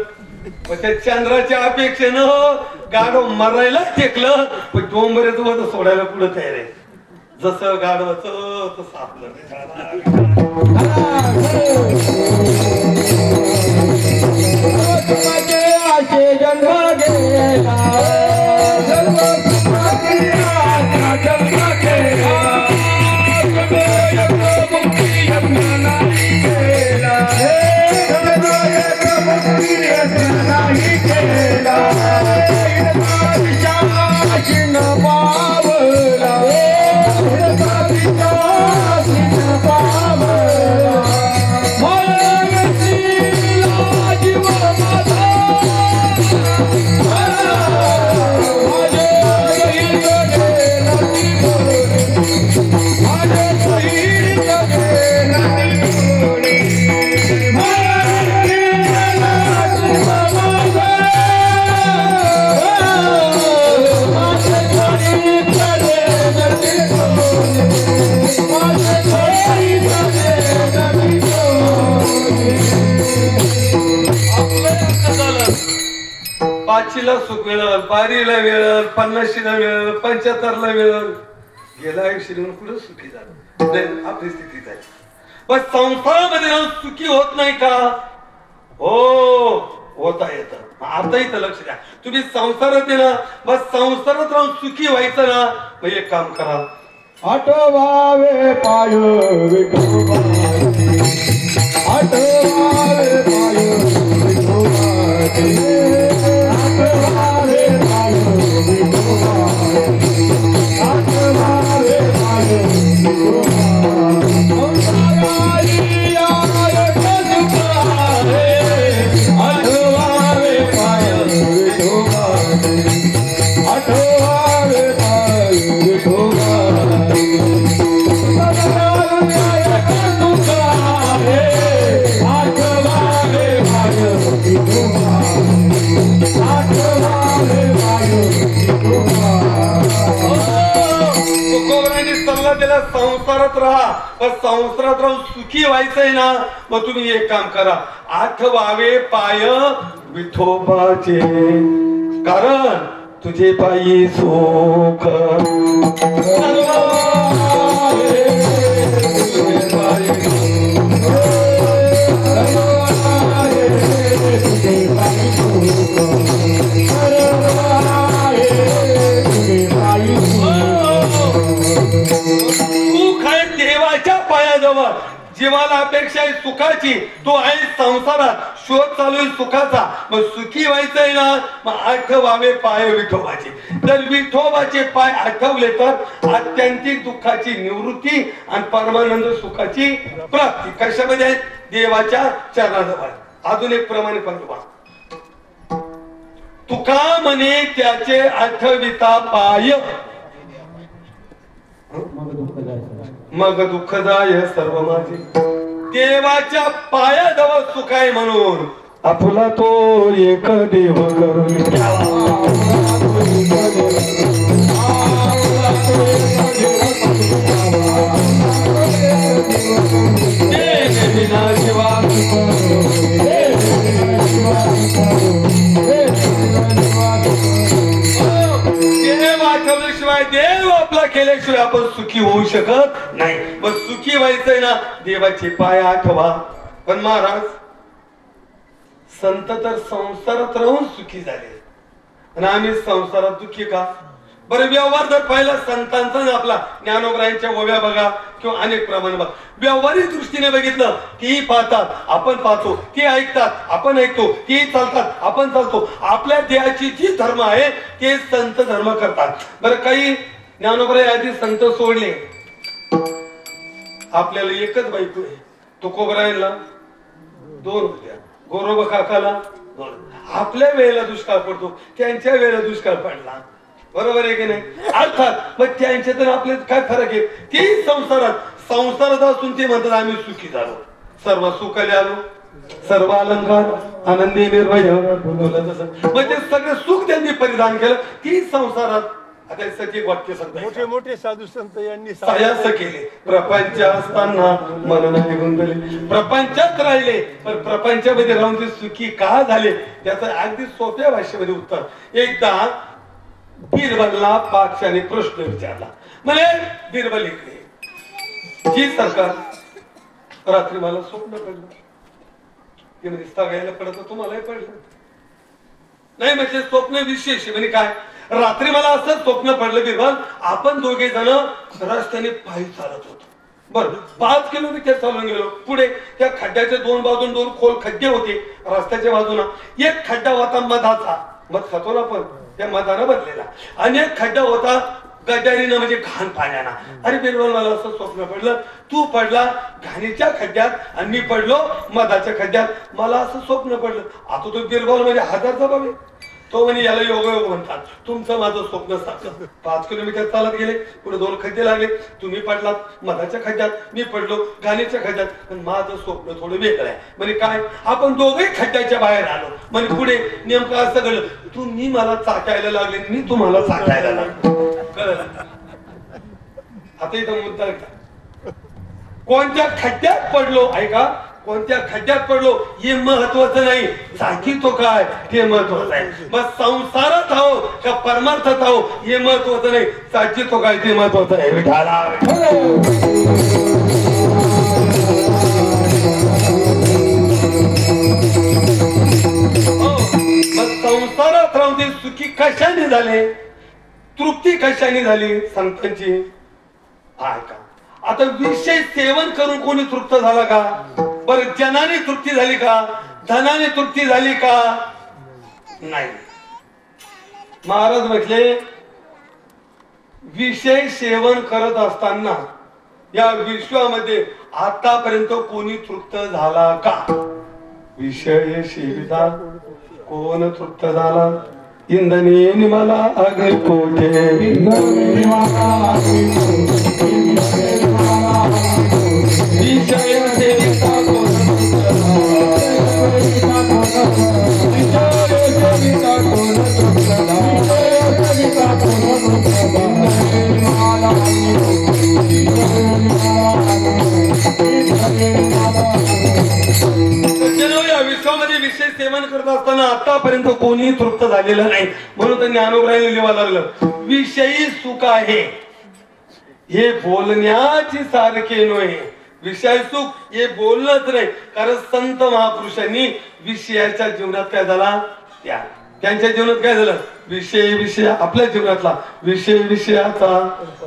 पण त्या चंद्राच्या अपेक्षेनं गाढव मरायला टेकलं पण डोंबऱ्याचं वजन सोडायला पुढे तयार आहे. जसं गाढवाचं तसं आपलं. पाचीला सुख मिळेल, बारीला मिळेल, 50ला मिळेल, 75ला मिळेल. गेला 80 कुठं सुखी झालं. आपली स्थितीच आहे. पण संसारामध्ये राहून सुखी होत नाही का? हो होता येतं. आता इथं लक्ष द्या. तुम्ही संसारात आहे ना, बस संसारात राहून सुखी व्हायचं ना, मग एक काम करा. आठवावे पाय विठोबा, आठवावे पाय विठोबा, आठवावे पाय विठोबा, आठवावे पाय विठोबा. आठवावे पाय विठोबा, आठवावे पाय विठोबा. सल्ला दिला संसारात राहा, पण संसारात राहून सुखी व्हायचंय ना, मग तुम्ही एक काम करा. आठवावे पाय विठोबाचे, कारण तुझे पायी सुख. सुख आहे देवाच्या पायाजवळ. जीवाला अपेक्षा आहे सुखाची, तो आहे संसारात शोध चालू आहे सुखाचा. मग सुखी व्हायचंय ना, मग आठवावे पाय विठोबाचे. जर विठोबाचे पाय आठवले तर आत्यंतिक दुःखाची निवृत्ती आणि परमानंद सुखाची प्राप्ती. कशामध्ये? देवाच्या चरणाजवळ. अजून एक प्रमाणे पंतोबा तुका म्हणे त्याचे आठविता पाय मग दुःख जाय सर्व माझे. देवाच्या पायाजवळ सुख आहे म्हणून आपला तो एक देव करून देव आठवल्याशिवाय देव आपला केल्याशिवाय आपण सुखी होऊ शकत नाही. पण सुखी व्हायचंय ना देवाचे पाय आठवा. पण महाराज संत तर संसारात राहून सुखी झाले आणि आम्ही संसारात दुःखी का? बरं व्यवहार जर पाहिला संतांचा आपला ज्ञानोबरायांच्या ओव्या बघा किंवा अनेक प्रमाणे बघा. व्यवहारिक दृष्टीने बघितलं ती पाहतात आपण पाहतो, ती ऐकतात आपण ऐकतो, ती चालतात आपण चालतो. आपल्या देहाची जी धर्म आहे ते संत धर्म करतात. बरं काही ज्ञानोबराय आधी संत सोडले. आपल्याला एकच बायको आहे. तुकोबरायांना 2 होत्या, गोरोबा काकाला 2. आपल्या वेळेला दुष्काळ पडतो, त्यांच्या वेळेला दुष्काळ पडला. बरोबर आहे की नाही? अर्थात मग त्यांच्यात आपले काय फरक आहे? ती संसारात असून ते म्हणतात आम्ही सुखी झालो, सर्व सुखाले आलो, सर्व अलंकार आनंदी निर्भय. मग ते सगळं सुख त्यांनी परिधान केलं. ती संसारात आता सगळे वाक्य सांगतात. मोठे मोठे साधू संत यांनी सायास केले. प्रपंच असताना मन निघून गेले. प्रपंचात राहिले पण प्रपंचामध्ये राहून ते सुखी का झाले त्याचं अगदी सोप्या भाषेमध्ये उत्तर. एकदा बिरबलला पाक्षाने प्रश्न विचारला. म्हणे बिरबल इकडे जी सरकार रात्री मला स्वप्न पडलं. ते म्हणजे सगळ्याला पडत तुम्हालाही पडलं नाही. म्हणजे स्वप्न विशेष म्हणजे काय? रात्री मला असं स्वप्न पडलं बिरबल आपण दोघे जण रस्त्याने पायी चालत होतो. बरं 5 किलोमीटर चालून गेलो. पुढे त्या खड्ड्याच्या 2 बाजून 2 खोल खड्डे होते. रस्त्याच्या बाजूला एक खड्डा होता मधाचा, मध खातो ना आपण, त्या मधानं भरलेला. आणि एक खड्डा होता गटारीनं म्हणजे घाण पाण्याना. अरे बिरबल मला असं स्वप्न पडलं तू पडला घाणीच्या खड्ड्यात आणि मी पडलो मधाच्या खड्ड्यात. मला असं स्वप्न पडलं. आता तो बिरबल म्हणजे हजारचा बाबे. तो म्हणे याला योगायोग म्हणतात. तुमचं माझं स्वप्न सारखं. 5 किलोमीटर चालत गेले. पुढे 2 खड्डे लागले. तुम्ही पडलात मधाच्या खड्ड्यात, मी पडलो घाणीच्या खड्ड्यात. पण माझं स्वप्न थोडं वेगळं आहे. म्हणजे काय? आपण दोघेही खड्ड्याच्या बाहेर आलो. म्हणजे पुढे नेमकं असं घडलं तुम्ही मला चाटायला लागले, मी तुम्हाला चाटायला लागलो. कळलं? आता इथं मुद्दा कोणत्या खड्ड्यात पडलो ऐका, कोणत्या खड्ड्यात पडलो हे महत्वाचं नाही, जागी तो काय हे महत्वाचं आहे. मग संसारात आहो का परमार्थात आहो हे महत्वाचं नाही, जागी तो काय ते महत्वाचं आहे. विठाला मग संसारात राहून ते सुखी कशाने झाले, तृप्ती कशाने झाली संतांची ऐका. आता विषय सेवन करून कोणी तृप्त झाला का? बरं जनाने तृप्ती झाली का? धनाने तृप्ती झाली का? नाही. महाराज म्हटले विषय सेवन करत असताना या विश्वामध्ये आतापर्यंत कोणी तृप्त झाला का? विषय सेविता कोण तृप्त झाला? इंधने निमाला अग्नि कोठे विषय सेविता या विश्वामध्ये विषय सेवन करत असताना आतापर्यंत कोणी तृप्त झालेलं नाही. म्हणून तर ज्ञानोबरायांनी लिहावं लागलं विषयी सुख आहे हे बोलण्याची सारखे नव्हे. विषय सुख हे बोलणंच नाही. कारण संत महापुरुषांनी विषयाच्या जीवनात काय झाला, त्यांच्या जीवनात काय झालं, विषय आपल्या जीवनातला विषयाचा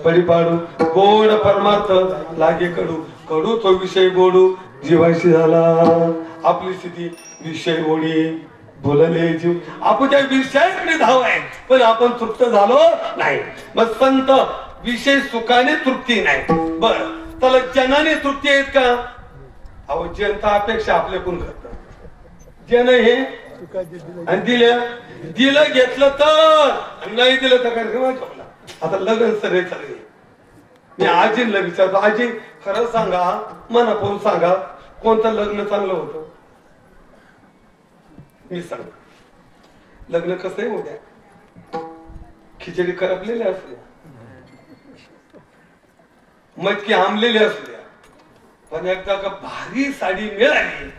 परिपाडू गोड परमार्थ लागे कडू, कडू तो विषय गोडू जीवाशी झाला. आपली स्थिती विषय गोडी बोलले जीव. आपण त्या विषयाकडे धाव आहे पण आपण तृप्त झालो नाही. मग संत विषय सुखाने तृप्ती नाही. बर त्याला जनाने तृप्ती आहेत का? अहो जनता अपेक्षा आपल्याकडून करतात. ज्यानं हे सुखाचे दिले. आणि दिलं घेतलं तर नाही दिलं तर कार्यक्रम ठेवला. आता लग्न सगळे चालले. मी आजीला विचारतो, आजी खरं सांगा, मनापासून सांगा, कोणतं लग्न चांगलं होतं? मी सांग, लग्न कसं आहे उद्या खिचडी करपलेली असू द्या, मटकी आंबलेली असू द्या, पण एकदा का भारी साडी मिळाली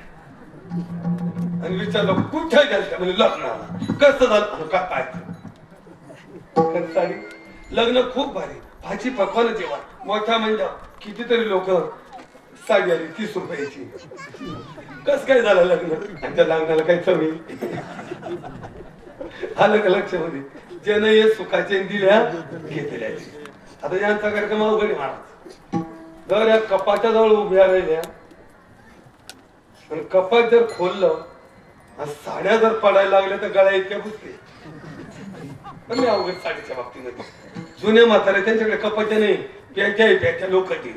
आणि विचारलं कुठे गेलं म्हणजे लग्नाला, कसं झालं, काय पाहायचं साडी. लग्न खूप भारी, भाजी पकवान जेवण मोठा म्हणजे कितीतरी लोक, साडी आली 30 रुपयाची. कस काय झालं लग्न? आणि त्या लग्नाला काही चवी आलं का लक्षामध्ये? ज्यानं हे सुखाचे दिल्या घेतल्याची. आता यांचा कार्यक्रम अवघड महाराज जर या कपाच्या जवळ उभ्या राहिल्या आणि कपाट जर खोललं आणि साड्या जर पडायला लागल्या तर गळ्या इतक्या घुसते. पण मी अवघड साडीच्या बाबतीमध्ये जुन्या म्हातारे त्यांच्याकडे कपाच्या नाही, प्याच्या लोकांची.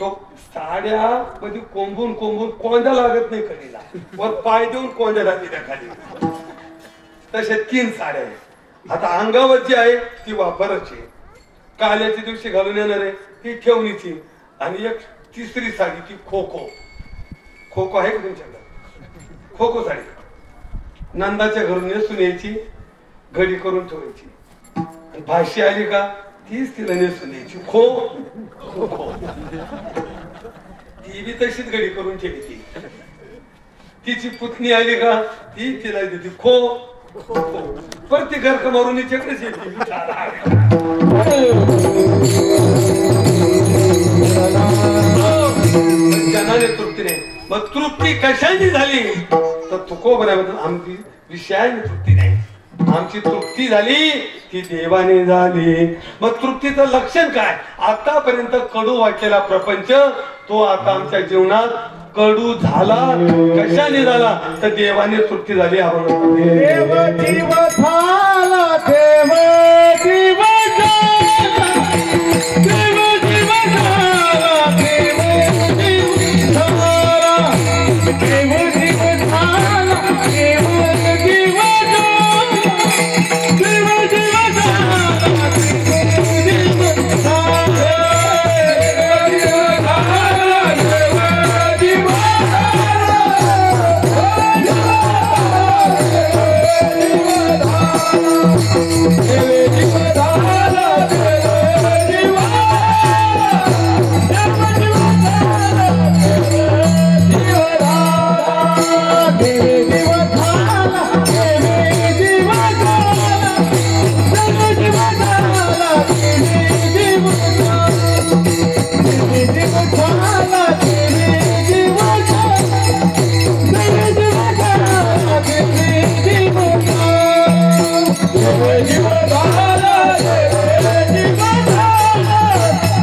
तो साड्या मध्ये कोंबून कोंद्या लागत नाही कधीला, वर पाय देऊन कोंद्या लागली त्या खाली. तशा 3 साड्या आहेत. आता अंगावर जी आहे ती वापरायची, काल्याच्या दिवशी घालून येणार आहे ती ठेवणीची, आणि एक 3री साडी ती खोखो आहे का तुमच्याकडे? खोखो साडी नंदाच्या घरून नेसून यायची, घडी करून ठेवायची, आणि भाषी आली का तीच तिला नेसून द्यायची. खो ती बी तशीच घडी करून ठेवायची. तिची पुतणी आली का ती तिला देते खो. पण ती घर का मारून हिच्याकडेच येते. जनाने तृप्ती नाही. मग तृप्ती कशाने झाली तर तुकोबऱ्याबद्दल आमची विषयाने तृप्ती नाही. आमची तृप्ती झाली ती देवाने झाली. मग तृप्तीचं लक्षण काय? आतापर्यंत कडू वाटलेला प्रपंच तो आता आमच्या जीवनात कडू झाला. कशाने झाला तर देवाने तृप्ती झाली. आपण देव जीव झाला, देव जीव झाला, देव जीव झाला, देव जीव झाला, देव जीव झाला, देव जीव झाला,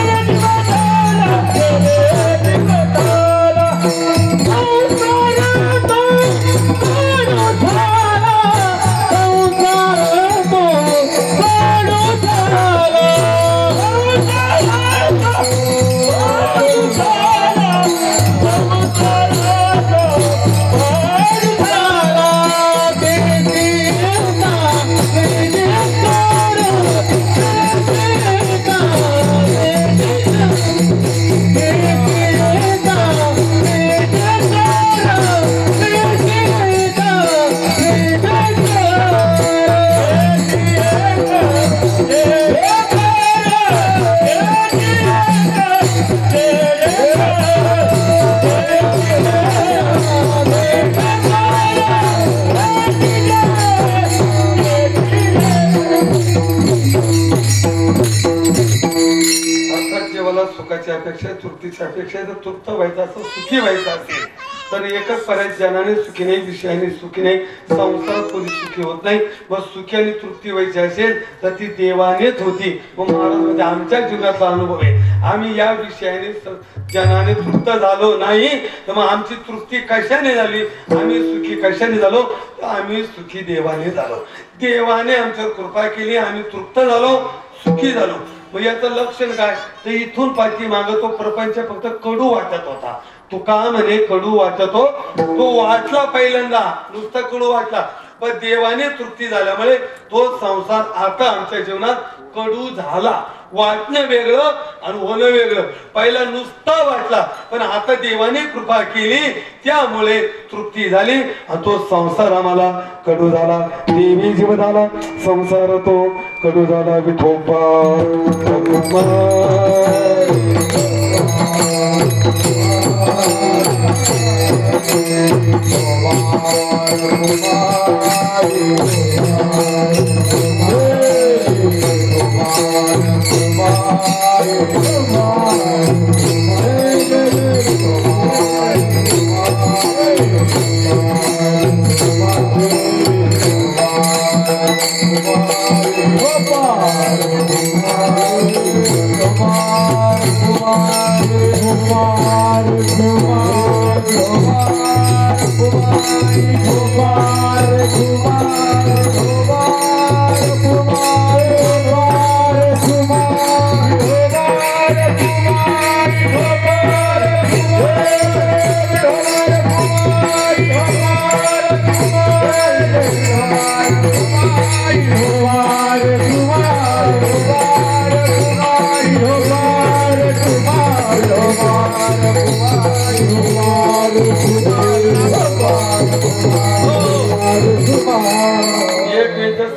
देव जीव झाला, देव जीव झाला. सुखाची अपेक्षा, तृप्तीची अपेक्षा, जर तृप्त व्हायचं असं, सुखी व्हायचं असेल तर एकच पर्याय, जनाने सुखी नाही, विषयाने सुखी नाही, संसारात कोणी सुखी होत नाही. व सुखी आणि तृप्ती व्हायची असेल तर ती देवानेच होती. व महाराज म्हणजे आमच्या जीवनातला अनुभव आहे. आम्ही या विषयाने जनाने तृप्त झालो नाही तर मग आमची तृप्ती कशाने झाली, आम्ही सुखी कशाने झालो, तर आम्ही सुखी देवाने झालो. देवाने आमच्यावर कृपा केली, आम्ही तृप्त झालो, सुखी झालो. मग याचं लक्षण काय, तर इथून पाठीमागं तो प्रपंच फक्त कडू वाटत होता. तो का म्हणे कडू वाटतो, तो वाचला पहिल्यांदा, नुसता कडू वाटला, पण देवाने तृप्ती झाल्यामुळे तो संसार आता आमच्या जीवनात कडू झाला. वाटणं वेगळं आणि होणं वेगळं. पहिला नुसता वाटला, पण आता देवाने कृपा केली त्यामुळे तृप्ती झाली आणि तो संसार आम्हाला कडू झाला. देवी जीव झाला, संसार तो कडू झाला. विठोबा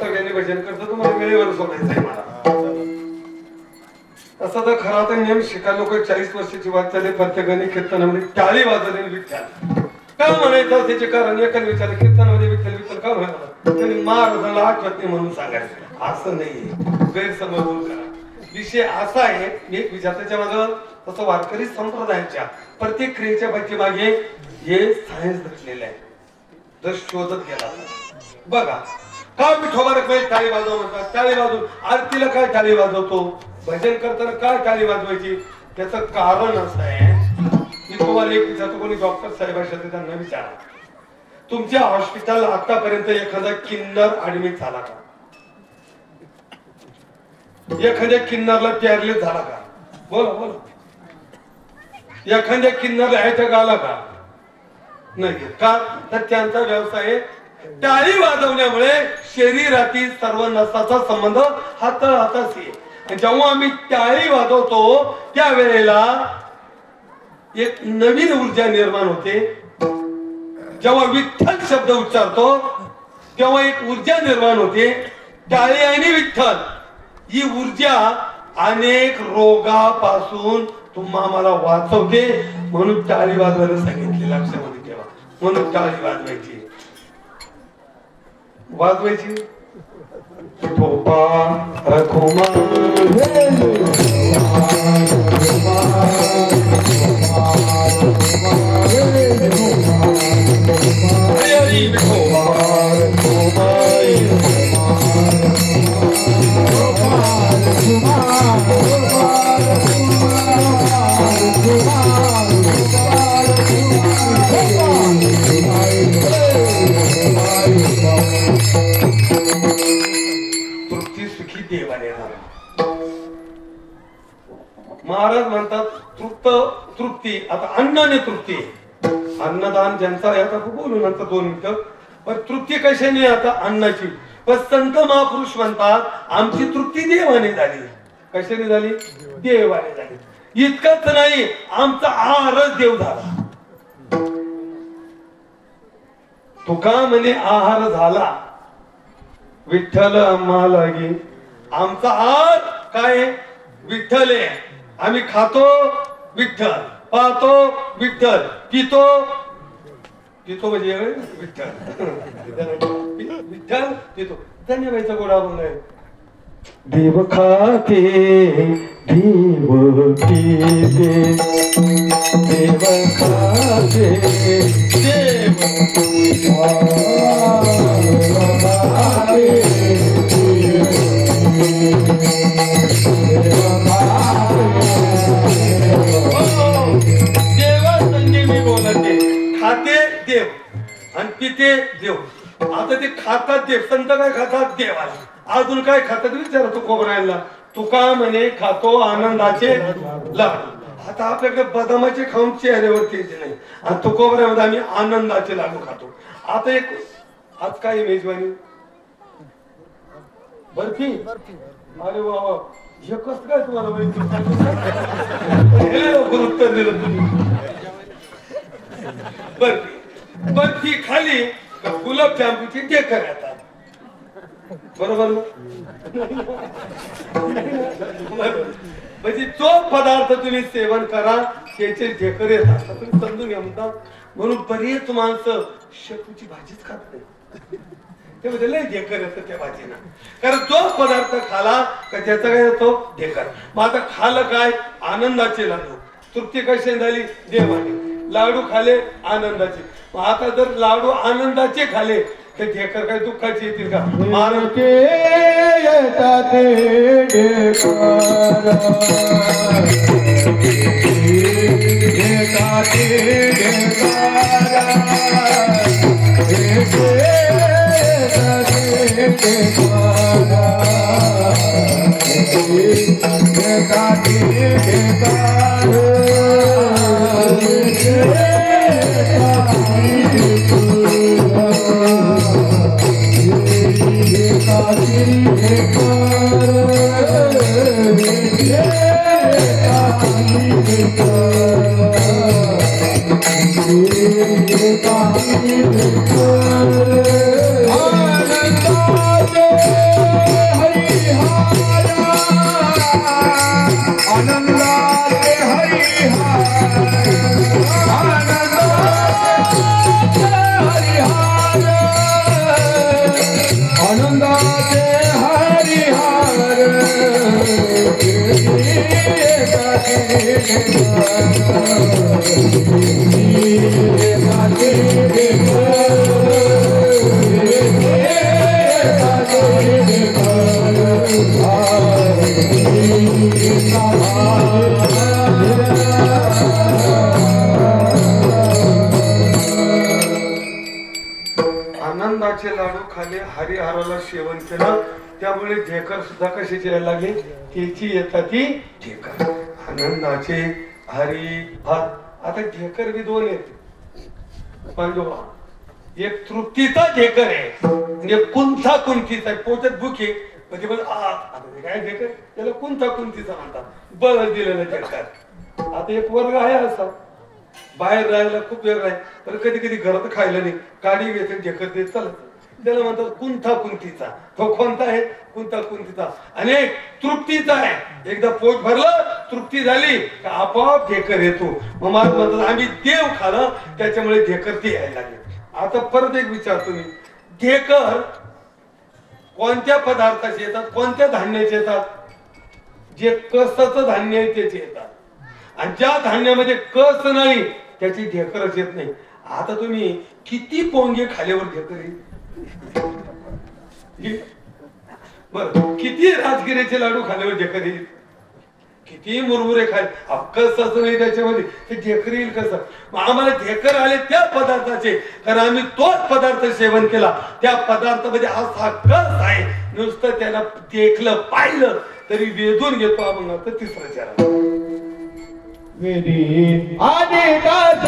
सगळ्यांनी भजन करतो, तुम्हाला वेळेवर सोडायचंय मला. तसा तर खरा तर नियम शिकायला लोक 40 वर्षाची वाट चालली, प्रत्येकाने कीर्तनामध्ये टाळी वाजवली विठ्ठल का म्हणायचं त्याचे कारण. एकाने विचारलं कीर्तनामध्ये विठ्ठल विठ्ठल का म्हणायला, त्यांनी महाराजांना आठवत नाही म्हणून सांगायचं. असं नाही, गैरसमज दूर करा. विषय असा आहे, मी एक विचार त्याच्या मागं तसं वारकरी संप्रदायाच्या प्रत्येक क्रियेच्या पाठीमागे हे सायन्स दटलेलं आहे. जर शोधत गेला बघा, का विठोबा टाळी वाजव म्हणतात, टाळी वाजवून आरतीला काय टाळी वाजवतो, भजन करताना काय टाळी वाजवायची, त्याचं कारण असं आहे. मी तुम्हाला एक विचारतो, कोणी डॉक्टर साहेब असेल त्यांना विचारा, तुमच्या हॉस्पिटल आतापर्यंत एखादा किन्नर ऍडमिट झाला का, एखाद्या किन्नरला पॅरलेस झाला का, बोला बोला, एखाद्या किन्नरला अटॅक आला का, नाही का, तर त्यांचा व्यवसाय टाळी वाजवण्यामुळे शरीरातील सर्व नसाचा संबंध हाताशी आहे. जेव्हा आम्ही टाळी वाजवतो त्यावेळेला एक नवीन ऊर्जा निर्माण होते. जेव्हा विठ्ठल शब्द उच्चारतो तेव्हा एक ऊर्जा निर्माण होते. टाळी आणि विठ्ठल ही ऊर्जा अनेक रोगापासून तुम्हाला वाचवते, म्हणून टाळी वाजवायला सांगितले. लक्षामध्ये ठेवा, म्हणून टाळी वाजवायची. ठोपा रखुमा तृप्ती सुखी देवाने झाला. महाराज म्हणतात तृप्ती आता अन्नाने तृप्ती, अन्नदान ज्यांचा आहे आता बोलू नंतर 2 मिनिटं. पण तृप्ती कशाने, आता अन्नाची. पण संत महापुरुष म्हणतात आमची तृप्ती देवाने झाली. कशाने झाली, देवाने झाली. इतकंच नाही, आमचा आहारच देव झाला. तुका म्हणे आहार झाला विठ्ठल आम्हा लागी. आमचा आहार काय, विठ्ठल आहे. आम्ही खातो विठ्ठल, पाहतो विठ्ठल, पितो म्हणजे विठ्ठल, विठ्ठल पितो. धन्यवादचा गोडा बोललाय. देव खाते देव किते देव खाते देव देवा संजय मी बोलते खाते देव आणि पिते देव. आता ते खातात देव, संत काय खातात देवाला, अजून काय खातात विचारतो कोबरायला. तुका म्हणे खातो आनंदाचे लाडू. आता आपल्याकडे बदामाचे खाऊन चेहऱ्यावरती नाही, आणि तो कोबऱ्यामध्ये आम्ही आनंदाचे लाडू खातो. आता एक आज काय मेजवानी बर्फी. अरे वा वा, हे कसं काय तुम्हाला माहिती उत्तर दिलं तुम्ही. बर्फी बर्फी खाली गुलाबजामुनची ढेकर येतात, बरोबर ना? म्हणजे जो पदार्थ तुम्ही सेवन करा त्याचे ढेकर येतात, तुम्ही समजून घ्या म्हणता. म्हणून बरीच माणसं शेपूची भाजीच खात नाही, ते म्हणजे लय ढेकर येतं त्या भाजीनं. कारण जो पदार्थ खाला का त्याचा काय येतो ढेकर. मग आता खालं काय आनंदाचे लाडू, तृप्ती कशी झाली देवाने. लाडू खाले आनंदाचे. मग आता जर लाडू आनंदाचे खाले तर ढेकर काय दुःखाचे येतील का? मारते येतात आनंदाचे लाडू खाले, हरिहराला सेवन केलं, त्यामुळे ढेकर सुद्धा कशाची यायला लागली, त्याची येतात ती ढेकर. आनंदाचे हरी भात. आता ढेकर बी दोन आहेत पांडवा. एक तृप्तीचा ढेकर आहे, एक कुंथा कुंतीचा आहे. पोटात भूक आहे म्हणजे काय ढेकर, त्याला कुंथा कुंतीचा म्हणतात, बळ दिलेलं ढेकर. आता एक वर्ग आहे असा बाहेर राहायला खूप वेळ आहे, तर कधी कधी घरात खायला नाही, गाडी घेते ढेकर देत चालत, त्याला म्हणतात कुंथा कुंतीचा. तो कोणता आहे कुंथा कुंतीचा. आणि तृप्तीचा आहे, एकदा पोट भरलं तृप्ती झाली का आपोआप ढेकर येतो. मग मला म्हणतात आम्ही देव खालं त्याच्यामुळे ढेकर ते यायला लागले. आता परत एक विचारतो मी, ढेकर कोणत्या पदार्थाचे येतात, कोणत्या धान्याचे येतात? जे कसाचं धान्य आहे त्याचे येतात, आणि ज्या धान्यामध्ये कस नाही त्याची ढेकरच येत नाही. आता तुम्ही किती पोंगे खाल्यावर ढेकर येईल? बर, किती राजगिरीचे लाडू खाल्यावर ढेकर येईल? किती मुरमुरे खाले, कसं नाही त्याच्यामध्ये, ते ढेकर येईल कसं? मग आम्हाला ढेकर आले त्या पदार्थाचे, कारण आम्ही तोच पदार्थ सेवन केला. त्या पदार्थामध्ये असा कस आहे, नुसतं त्याला देखलं पाहिलं तरी वेधून घेतो आपण. आता तिसरं चरण वेदी आदिकाच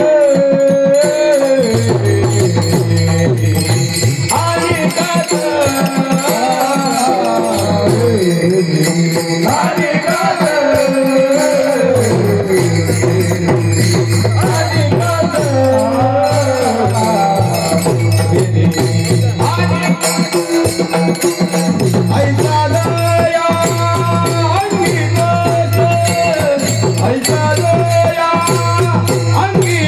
आदिकाच आदिकाच ऐसा दया ऐसा दया अंगी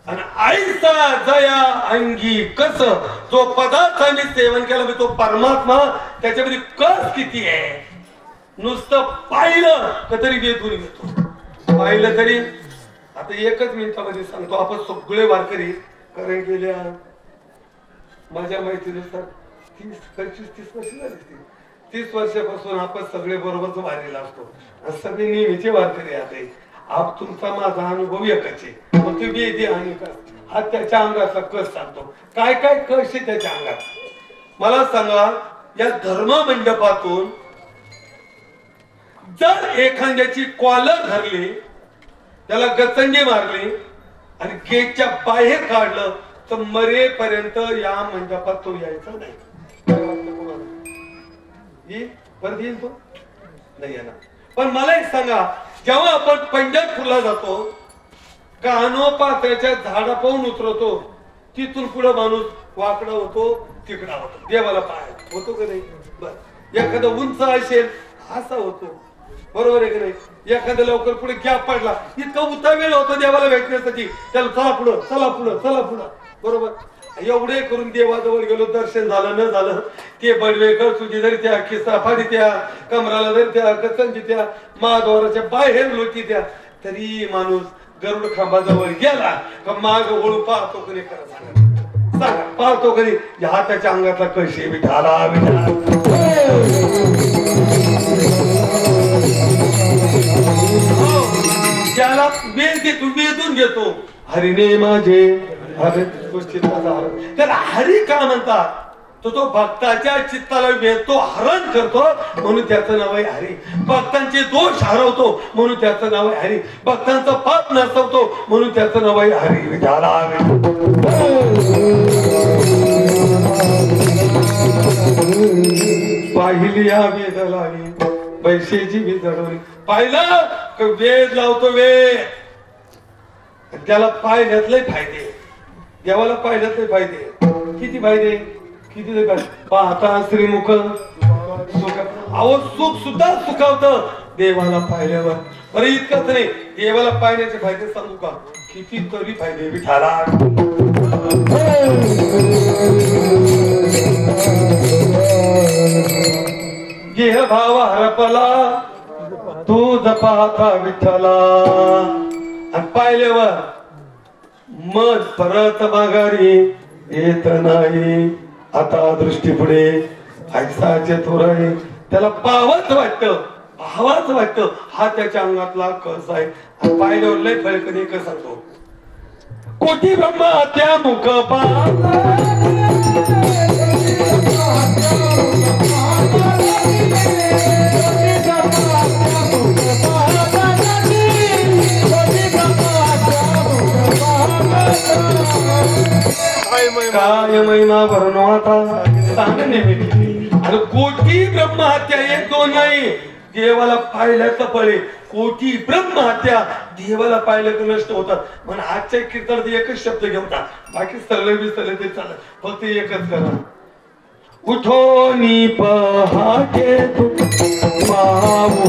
आणि आईचा जया अंगी कस, जो पदार्थाने सेवन केला मी तो परमात्मा, त्याच्यामध्ये कस किती आहे. नुसतं पाहिलं का तरी वेधून घेतो, पाहिलं तरी. आता एकच मिनिटामध्ये सांगतो, आपण सगळे वारकरी कारण गेल्या माझ्या माहितीनुसार 30-25-30 वर्ष झाली. 30 वर्षापासून आपण सगळे बरोबरच वारीला असतो, सगळे नेहमीचे वारकरी आहे. आप तुमचा माझा अनुभव एकच आहे. मग ते वेदी आणि कस हा त्याच्या अंगातला कस सांगतो. काय काय कस आहे त्याच्या अंगात मला सांगा. या धर्म मंडपातून जर एखाद्याची कॉलर धरली, त्याला गचंडी मारली आणि गेटच्या बाहेर काढलं तर मरेपर्यंत या मंडपात तो यायचा नाही. काय वाटतं तुम्हाला? परत येईल तो नाही येणार. पण मला एक सांगा, जेव्हा आपण पंढरपूरला जातो, कानोपात्राच्या झाडा पाहून उतरवतो, तिथून पुढे माणूस वाकडा होतो, तिकडा होतो, देवाला पाय होतो का नाही? बर, एखादा उंच असेल असा होतो, बरोबर आहे का नाही? एखाद्या लवकर पुढे गॅप पडला, इतका उता वेळ होतो देवाला भेटण्यासाठी, त्याला चला पुढं चला पुढं चला पुढं, बरोबर. एवढे करून देवाजवळ गेलो, दर्शन झालं न झालं, ते बडवेकर तुझी जरी त्या खिस्सा फाडी त्या कमराला जरी त्या कचंजी त्या महाद्वाराच्या बाहेर लोटी त्या, तरी माणूस गरुड खांबाजवळ गेला का माग ओळू पाहतो कधी, खरं सांगा पाहतो कधी हा त्याच्या अंगातला कशी विठाला त्याला वेधून घेतो. हरिने माझे हरे त्याला हरी का म्हणतात? तो भक्ताच्या चित्ताला वेधतो, हरण करतो म्हणून त्याचं नाव आहे हरी. भक्तांचे दोष हरवतो म्हणून त्याचं नाव आहे हरी. भक्तांचं पाप नसवतो म्हणून त्याचं नाव आहे हरी. विठाला पाहिली या वेद लावी पैशाची बी जडवली. पाहिलं वेद लावतो वेद, त्याला पाहिल्यातले फायदे, देवाला पाहिल्यातले फायदे. किती फायदे, किती पाहता श्रीमुख सुख. अहो सुख सुद्धा सुखावतं देवाला पाहिल्यावर. बरं इतकंच नाही, देवाला पाहण्याचे फायदे सांगू का? किती तरी फायदे विठाला. गेह भाव हरपला तू जपाता विठ्ठला. आणि पाहिल्यावर मग परत माघारी येत नाही. आता दृष्टी पुढे ऐसाचे थोराई, त्याला पाहावंच वाटतं, पाहावंच वाटतं. हा त्याच्या अंगातला कस आहे. आणि पाहिल्यावर लय फळकणी कस सांगतो. कोटी ब्रह्मा त्या मुख काय महिमा भरणो आता सांगणे. आणि कोटी ब्रह्महत्या एक दोन नाही, देवाला पाहिल्याचं फळे. कोटी ब्रह्महत्या देवाला पाहिलं तर नष्ट होतात. म्हणून आजच्या कीर्तनात एकच शब्द घेऊता, बाकी सगळे विसरले ते चालत, फक्त एकच करा. उठोनी पहाटे तू पाहू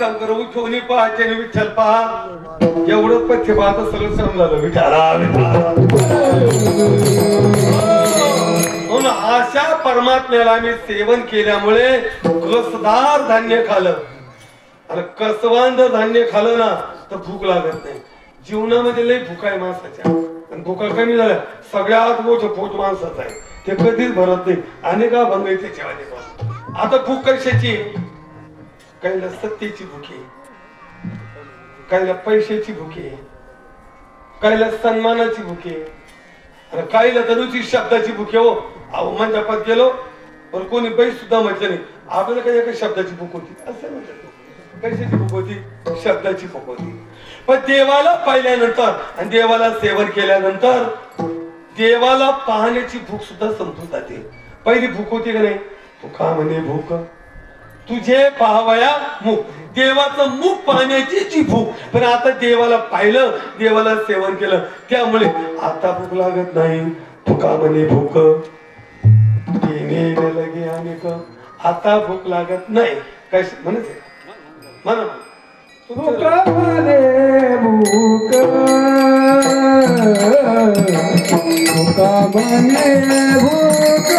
काम करू. उठवणी पहाटे विठ्ठल पहा, एवढंच पथ्य पाहता सगळं समजालं. विठाला म्हणून अशा परमात्म्याला आम्ही सेवन केल्यामुळे कसदार धान्य खाल्लं. आणि कसवांद धान्य खाल्लं ना तर भूक लागत नाही. जीवनामध्ये लई भूक आहे माणसाच्या, आणि भूका कमी झाल्या. सगळ्यात मोठं पोट माणसाचं आहे, ते कधीच भरत नाही. अनेक अभंग आहे त्याच्यामध्ये. आता भूक कशाची? काहीला सत्तेची भूक आहे, काहीला पैशाची भूक आहे, काहीला सन्मानाची भूक आहे, आणि काहीला तरुची शब्दाची भूक आहे. हो अहो मंडपात गेलो पण कोणी पैसे सुद्धा म्हटलं नाही, आपल्याला काही एका शब्दाची भूक होती असं म्हणतात. कशाची भूक होती? शब्दाची भूक होती. पण देवाला पाहिल्यानंतर आणि देवाला सेवन केल्यानंतर देवाला पाहण्याची भूक सुद्धा संपून जाते. पहिली भूक होती का नाही? तू का म्हणे भूक तुझे पाहावया मुख, देवाचं मुख पाहण्याची जी भूक. पण आता देवाला पाहिलं, देवाला सेवन केलं, त्यामुळे आता भूक लागत नाही. तू का म्हणे भूक लगे आणि आता भूक लागत नाही. काय म्हणायचं म्हणा भूक म्हणे भूक, भूक म्हणे भूक,